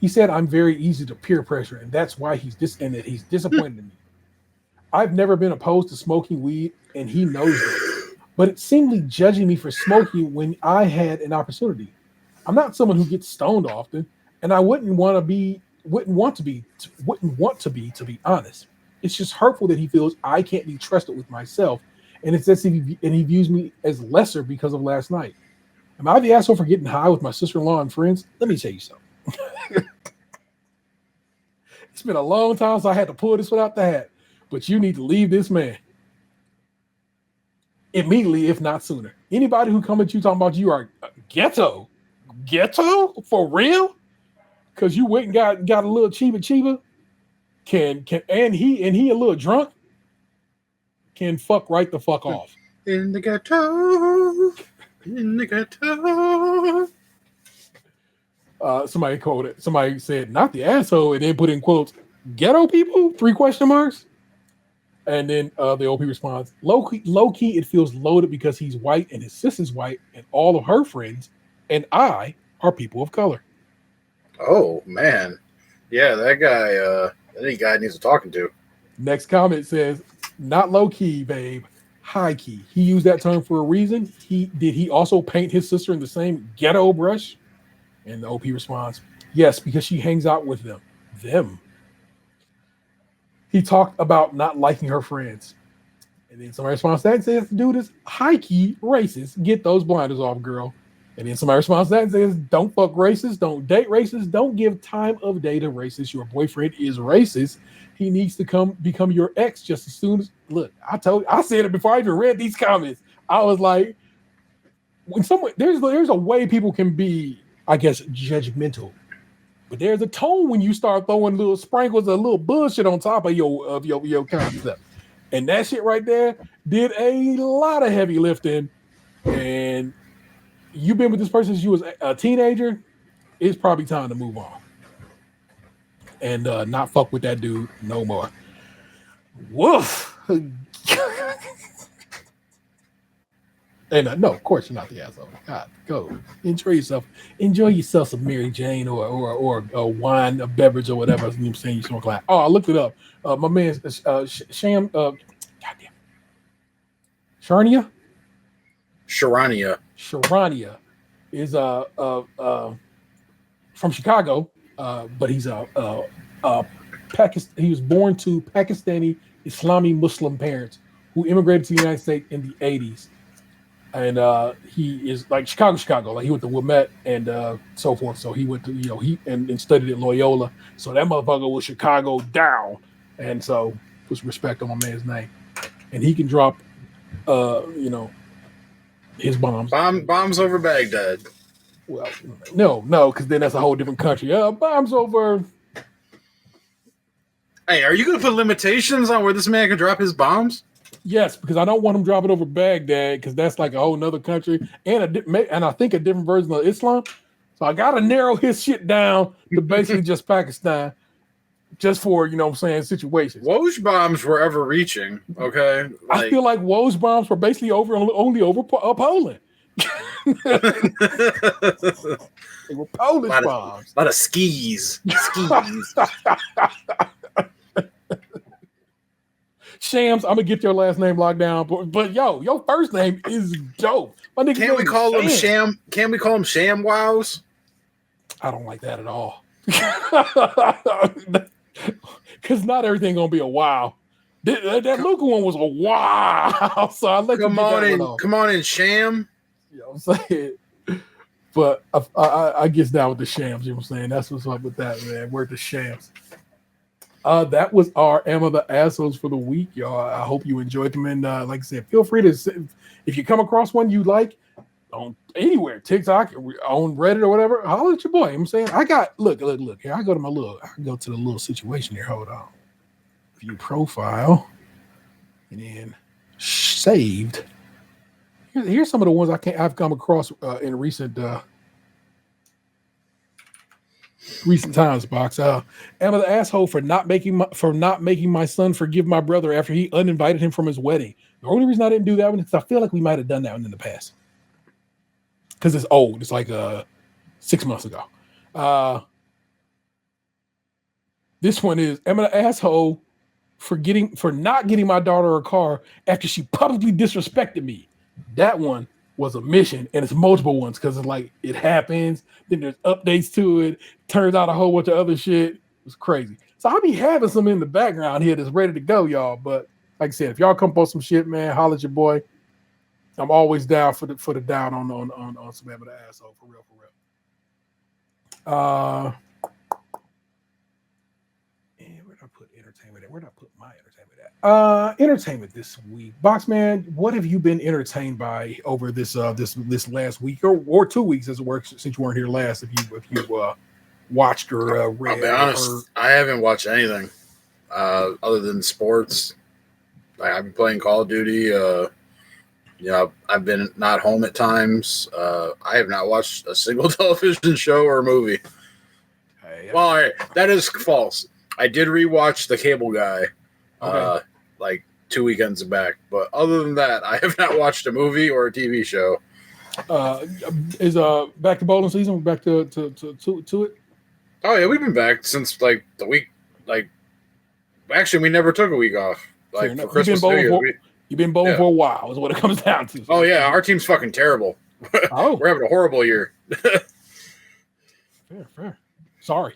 He said I'm very easy to peer pressure, and that's why he's disappointed in me. I've never been opposed to smoking weed, and he knows that. But it's seemingly judging me for smoking when I had an opportunity. I'm not someone who gets stoned often, and I wouldn't want to be, to be honest. It's just hurtful that he feels I can't be trusted with myself, and it's as if he views me as lesser because of last night. Am I the asshole for getting high with my sister-in-law and friends? Let me tell you something. It's been a long time since I had to pull this one out the hat, but you need to leave this man immediately, if not sooner. Anybody who come at you talking about you are ghetto for real, because you went and got a little chiba and he a little drunk, can fuck right the fuck off. In the ghetto. Somebody said, not the asshole, and then put in quotes, ghetto people, 3 question marks. And then the OP responds, low key, it feels loaded because he's white and his sister's white and all of her friends and I are people of color. Oh, man. Yeah, that guy needs a talking to. Next comment says, not low key, babe, high key. He used that term for a reason. Did he also paint his sister in the same ghetto brush? And the OP responds, yes, because she hangs out with them. He talked about not liking her friends. And then somebody responds to that and says, dude is high-key racist. Get those blinders off, girl. And then somebody responds to that and says, don't fuck racists, don't date racists, don't give time of day to racists. Your boyfriend is racist. He needs to become your ex just as soon as look. I said it before I even read these comments. I was like, when someone there's a way people can be, I guess, judgmental. But there's a tone when you start throwing little sprinkles of little bullshit on top of your concept. And that shit right there did a lot of heavy lifting. And you've been with this person since you was a teenager. It's probably time to move on. And not fuck with that dude no more. Woof. And no, of course you're not the asshole. God, go enjoy yourself. Enjoy yourself some Mary Jane or a wine, a beverage, or whatever. You know what I'm saying? You smoke like. Oh, I looked it up. My man, Sham. Goddamn. Sharania is from Chicago, but he's Pakistan. He was born to Pakistani Islami Muslim parents who immigrated to the United States in the 80s. And he is like Chicago. Like he went to Wilmette and so forth. So he went to he studied at Loyola. So that motherfucker was Chicago down. And so put some respect on my man's name. And he can drop his bombs. Bombs over Baghdad. Well, no, because then that's a whole different country. Bombs over. Hey, are you going to put limitations on where this man can drop his bombs? Yes, because I don't want him dropping over Baghdad because that's like a whole nother country and I think a different version of Islam. So I got to narrow his shit down to basically just Pakistan, just for situations. Woj bombs were ever reaching. Okay, I feel like Woj bombs were basically only over Poland. They were Polish bombs. A lot of skis. Shams, I'm gonna get your last name locked down, but your first name is dope. Can we call him Sham? Can we call him Sham Wows? I don't like that at all. Because not everything gonna be a wow. That Luca one was a wow. So I let come on in, Sham. You know what I'm saying? But I get down with the Shams. You know what I'm saying? That's what's up with that, man. We're the Shams. That was our Am of the Assholes for the week, y'all. I hope you enjoyed them. And like I said, feel free to, if you come across one you like on anywhere, TikTok, on Reddit or whatever, holler at your boy. You know what I'm saying? I got, look here. I go to the little situation here. Hold on. View profile. And then saved. Here's some of the ones I've come across in recent times, Box. Am I the asshole for not making my son forgive my brother after he uninvited him from his wedding? The only reason I didn't do that one is because I feel like we might have done that one in the past. Because it's old. It's like 6 months ago. This one is, am I the asshole for not getting my daughter a car after she publicly disrespected me? That one was a mission, and it's multiple ones because it's like it happens. Then there's updates to it. Turns out a whole bunch of other shit. It was crazy. So I'll be having some in the background here that's ready to go, y'all. But like I said, if y'all come post some shit, man, holler at your boy. I'm always down for the down on some Am I the Asshole for real. And where did I put entertainment at? Where did I put my entertainment at? Entertainment this week. Boxman, what have you been entertained by over this last week or 2 weeks as it works since you weren't here last? If you watched or read. I'll be honest, I haven't watched anything other than sports. Like, I've been playing Call of Duty. I've been not home at times. I have not watched a single television show or movie. Hey, well, all right, that is false. I did rewatch The Cable Guy. Okay. Like 2 weekends back, but other than that, I have not watched a movie or a TV show. Is back to bowling season? Back to it? Oh yeah, we've been back since like the week. Like, actually, we never took a week off. Like for Christmas, you've been bowling for a while. Is what it comes down to. Oh yeah, our team's fucking terrible. Oh, we're having a horrible year. Fair. Sorry.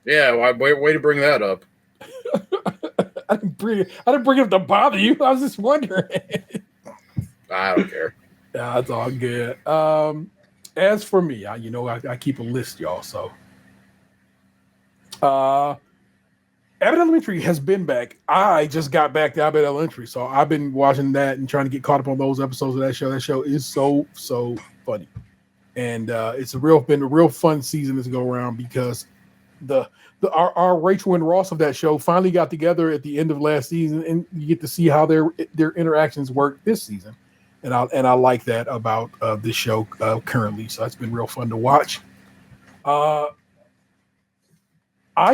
Yeah, way to bring that up. I didn't bring it up to bother you. I was just wondering. I don't care. Yeah, it's all good. As for me, I keep a list, y'all. So, uh, Abbott Elementary has been back. I just got back to Abbott Elementary, so I've been watching that and trying to get caught up on those episodes of that show. That show is so funny, and it's been a real fun season this go around because the our Rachel and Ross of that show finally got together at the end of last season, and you get to see how their interactions work this season, and I like that about this show currently. So it's been real fun to watch. I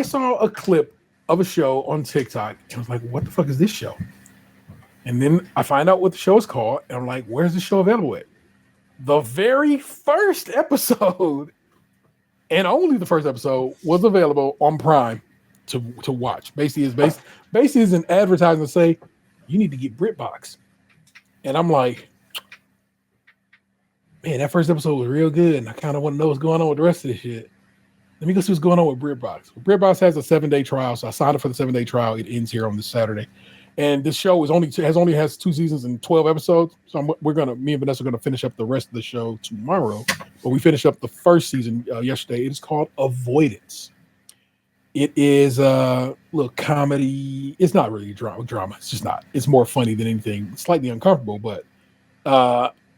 saw a clip of a show on TikTok, and I was like, "What the fuck is this show?" And then I find out what the show is called, and I'm like, "Where's the show available at?" The very first episode, and only the first episode, was available on Prime to watch. Basically, is an advertisement to say you need to get BritBox, and I'm like, man, that first episode was real good, and I kind of want to know what's going on with the rest of this shit. Let me go see what's going on with BritBox. BritBox has a 7-day trial, so I signed up for the 7-day trial. It ends here on this Saturday, and this show has 2 seasons and 12 episodes. So me and Vanessa are gonna finish up the rest of the show tomorrow. But we finished up the first season yesterday. It is called Avoidance. It is a little comedy. It's not really drama. It's just not. It's more funny than anything. It's slightly uncomfortable, but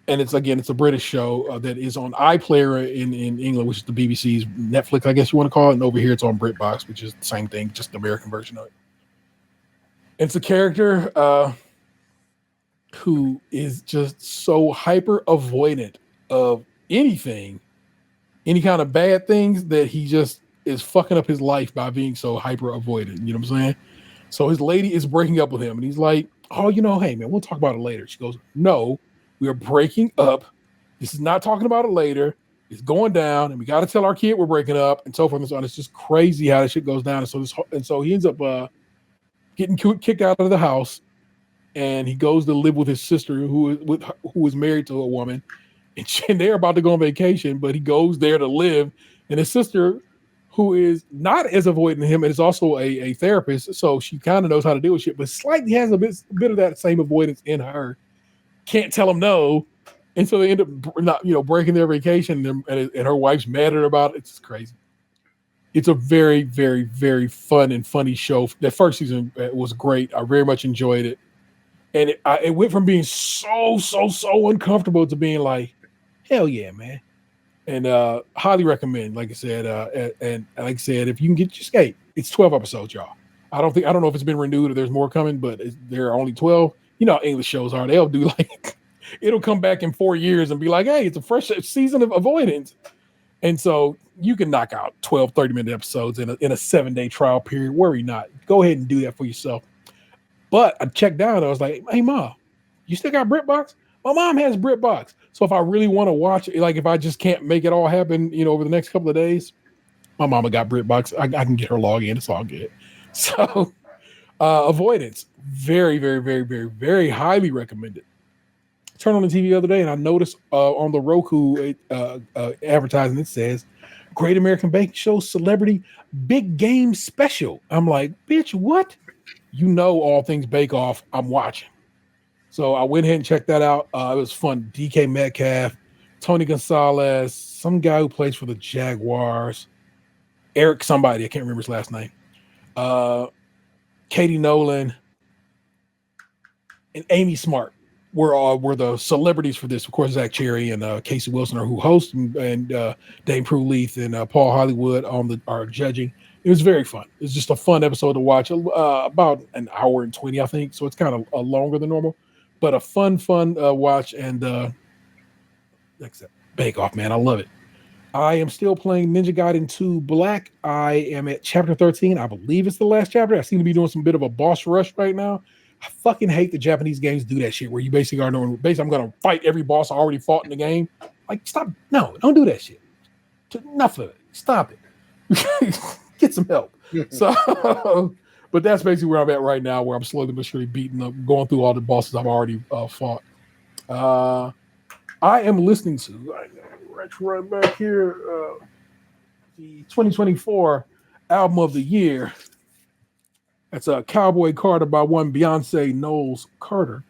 and it's a British show that is on iPlayer in England, which is the BBC's Netflix, I guess you want to call it. And over here, it's on BritBox, which is the same thing, just the American version of it. It's a character who is just so hyper avoidant of anything, any kind of bad things, that he just is fucking up his life by being so hyper avoidant. You know what I'm saying? So his lady is breaking up with him, and he's like, "Oh, hey man, we'll talk about it later." She goes, "No. We are breaking up. This is not talking about it later. It's going down, and we got to tell our kid we're breaking up," and so forth and so on. It's just crazy how that shit goes down. And so he ends up getting kicked out of the house, and he goes to live with his sister, who is married to a woman, and they're about to go on vacation. But he goes there to live, and his sister, who is not as avoidant as him, and is also a therapist, so she kind of knows how to deal with shit, but slightly has a bit of that same avoidance in her. Can't tell him no, and so they end up not, breaking their vacation, and her wife's mad at her about it. It's just crazy. It's a very, very, very fun and funny show. That first season was great. I very much enjoyed it, and it went from being so uncomfortable to being like, hell yeah, man. And highly recommend. Like I said, and like I said, if you can get your skate, it's 12 episodes, y'all. I don't know if it's been renewed or there's more coming, but there are only 12. You know how English shows are. They'll do it'll come back in 4 years and be like, hey, it's a fresh season of Avoidance. And so you can knock out 12, 30-minute episodes in a 7-day trial period. Worry not. Go ahead and do that for yourself. But I checked down. I was like, hey, Mom, you still got BritBox? My mom has BritBox. So if I really want to watch it, like if I just can't make it all happen, over the next couple of days, my mama got BritBox. I can get her login. It's all good. So Avoidance, very, very, very, very, very highly recommended. Turned on the TV the other day, and I noticed on the Roku advertising, it says Great American Baking Show Celebrity Big Game Special. I'm like, bitch, what? All things Bake Off, I'm watching. So I went ahead and checked that out. It was fun. DK Metcalf, Tony Gonzalez, some guy who plays for the Jaguars, Eric somebody, I can't remember his last name, Katie Nolan, and Amy Smart were the celebrities for this. Of course, Zach Cherry and Casey Wilson are who host, and Dane Prue Leith and Paul Hollywood are judging. It was very fun. It's just a fun episode to watch, about an hour and 20, I think. So it's kind of longer than normal, but a fun watch. And like I said, Bake Off, man, I love it. I am still playing Ninja Gaiden 2 Black. I am at chapter 13. I believe it's the last chapter. I seem to be doing some bit of a boss rush right now. I fucking hate the Japanese games do that shit where you basically I'm going to fight every boss I already fought in the game. Like, stop. No, don't do that shit. Enough of it. Stop it. Get some help. So, but that's basically where I'm at right now, where I'm slowly but surely beating up, going through all the bosses I've already fought. I am listening to, right back here, the 2024 album of the year. That's a Cowboy Carter by one Beyonce Knowles Carter.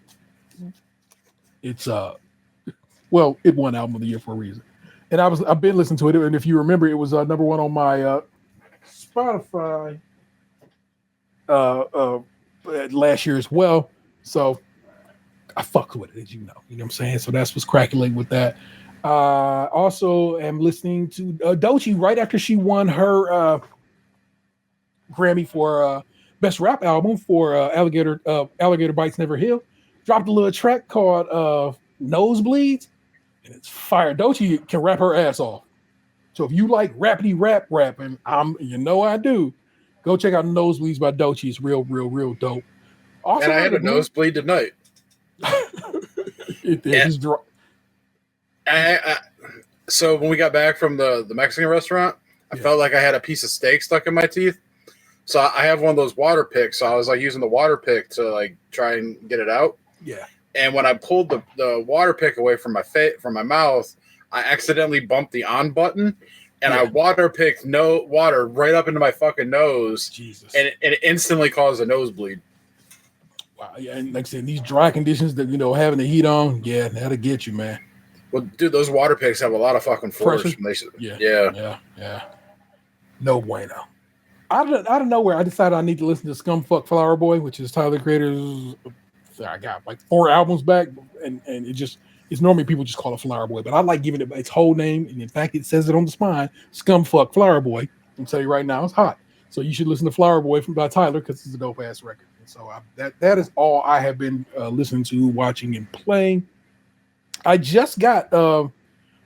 It's Well, it won album of the year for a reason. And I've been listening to it, and if you remember, it was number one on my Spotify last year as well. So I fucked with it, as you know. You know what I'm saying? So that's what's cracking with that. Also am listening to Doechii right after she won her Grammy for Best Rap Album for Alligator Bites Never Heal. Dropped a little track called Nosebleeds, and it's fire. Doechii can rap her ass off. So if you like rappity rapping, I do. Go check out Nosebleeds by Doechii. It's real dope. Also, and I had a nosebleed tonight. So when we got back from the Mexican restaurant, I felt like I had a piece of steak stuck in my teeth. So I have one of those water picks. So I was like using the water pick to like try and get it out. Yeah. And when I pulled the water pick away from my mouth, I accidentally bumped the on button, and I water picked water right up into my fucking nose. Jesus. And it instantly caused a nosebleed. Wow. Yeah. And like I said, these dry conditions that having the heat on, that'll get you, man. Well, dude, those water picks have a lot of fucking force. Yeah. No bueno. Out of nowhere, I decided I need to listen to Scumfuck Flower Boy, which is Tyler the Creator's. I got like 4 albums back, and it's normally people just call it Flower Boy, but I like giving it its whole name, and in fact, it says it on the spine, Scumfuck Flower Boy. I'll tell you right now, it's hot. So you should listen to Flower Boy by Tyler because it's a dope ass record. And so that is all I have been listening to, watching, and playing. I just got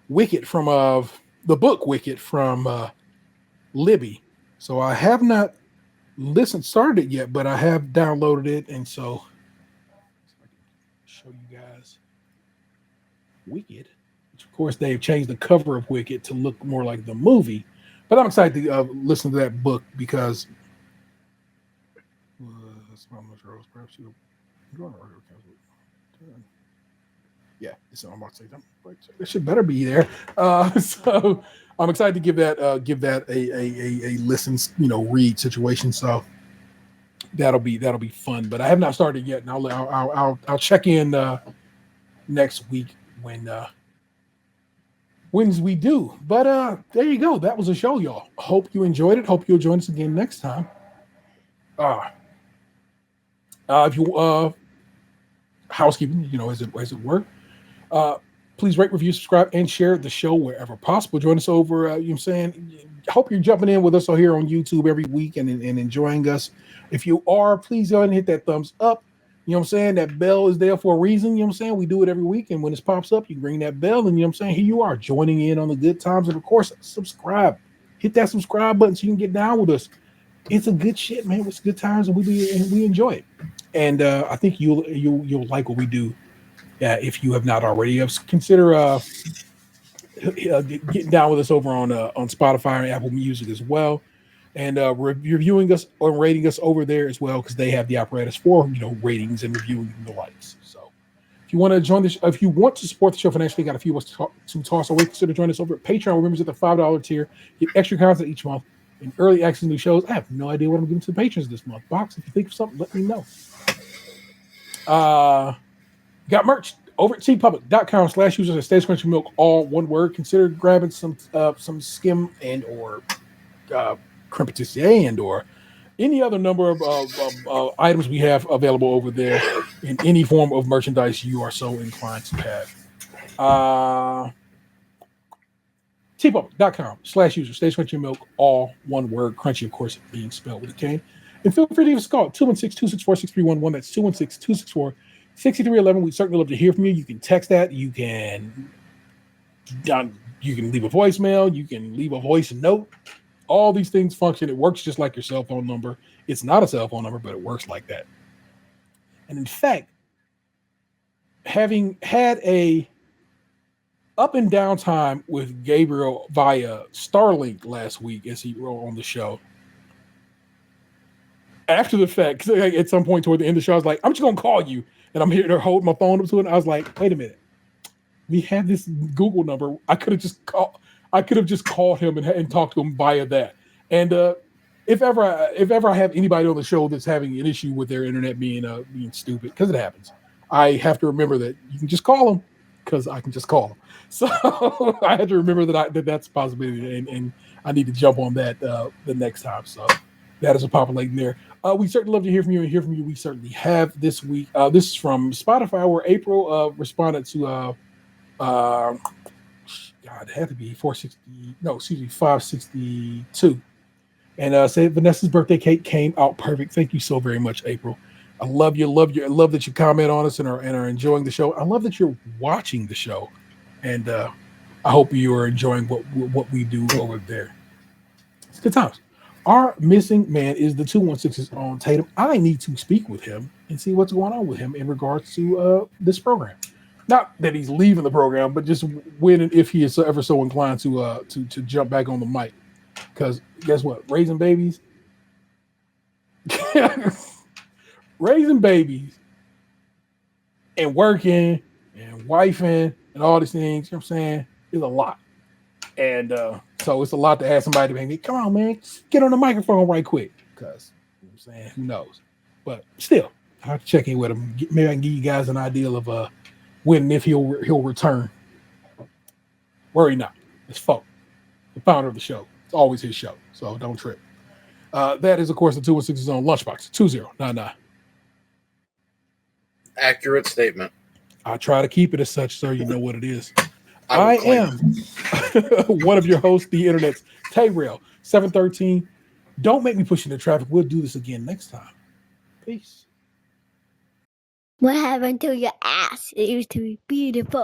Wicked from the book Wicked from Libby. So I have not started it yet, but I have downloaded it, and so show you guys Wicked, which of course they've changed the cover of Wicked to look more like the movie. But I'm excited to listen to that book because it's I'm about to say that should better be there. So I'm excited to give that a listen, read situation. So that'll be fun. But I have not started yet, and I'll check in next week when we do. But there you go. That was a show, y'all. Hope you enjoyed it. Hope you'll join us again next time. If you housekeeping, as it work. Please rate, review, subscribe, and share the show wherever possible. Join us over, hope you're jumping in with us here on YouTube every week and enjoying us. If you are, please go ahead and hit that thumbs up. That bell is there for a reason. We do it every week, and when it pops up, you ring that bell, and here you are joining in on the good times. And of course, subscribe. Hit that subscribe button so you can get down with us. It's a good shit, man. It's good times, and we enjoy it. And I think you'll like what we do. If you have not already, consider getting down with us over on Spotify and Apple Music as well, and reviewing us or rating us over there as well, because they have the apparatus for ratings and reviewing and the likes. So, if you want to join this, if you want to support the show financially, got a few of us to toss away. Consider joining us over at Patreon. Remember, at the $5 tier, get extra content each month and early access to new shows. I have no idea what I'm giving to the patrons this month. Box, if you think of something, let me know. Got merch over at tpublic.com/users at States Crunchy Milk, all one word. Consider grabbing some skim and or creme and or any other number of items we have available over there in any form of merchandise you are so inclined to have. tpublic.com/users States Crunchy Milk, all one word. Crunchy, of course, being spelled with a K. And feel free to give us a call, 216-264-6311. That's 216-264-6311. We'd certainly love to hear from you. You can text that. You can leave a voicemail. You can leave a voice note. All these things function. It works just like your cell phone number. It's not a cell phone number, but it works like that. And in fact, having had a up and down time with Gabriel via Starlink last week as he wrote on the show, after the fact, at some point toward the end of the show, I was like, I'm just going to call you. And I'm here to hold my phone up to it. And I was like, wait a minute. We have this Google number. I could have just called him and talked to him via that. And if ever I have anybody on the show that's having an issue with their internet being stupid, because it happens, I have to remember that you can just call them because I can just call him. So I had to remember that's a possibility, and I need to jump on that the next time. So that is a populating there. We certainly love to hear from you and hear from you. We certainly have this week. This is from Spotify, where April responded to God, it had to be 562, and said Vanessa's birthday cake came out perfect. Thank you so very much, April. I love you. I love that you comment on us and are enjoying the show. I love that you're watching the show, and I hope you are enjoying what we do over there. It's good times. Our missing man is the 216's on Tatum. I need to speak with him and see what's going on with him in regards to this program. Not that he's leaving the program, but just when and if he is ever so inclined to jump back on the mic. Because guess what? Raising babies, raising babies, and working and wifing and all these things. You know what I'm saying? Is a lot. And so it's a lot to ask somebody to be, come on, man, get on the microphone right quick. Because, you know what I'm saying, who knows? But still, I have to check in with him. Maybe I can give you guys an idea of when and if he'll return. Worry not. It's Folk, the founder of the show. It's always his show, so don't trip. That is, of course, the 216's on Lunchbox, 2099. Accurate statement. I try to keep it as such, sir. You know what it is. I am one of your hosts, the internet's Tay-Rail, 713. Don't make me push into traffic. We'll do this again next time. Peace. What happened to your ass? It used to be beautiful.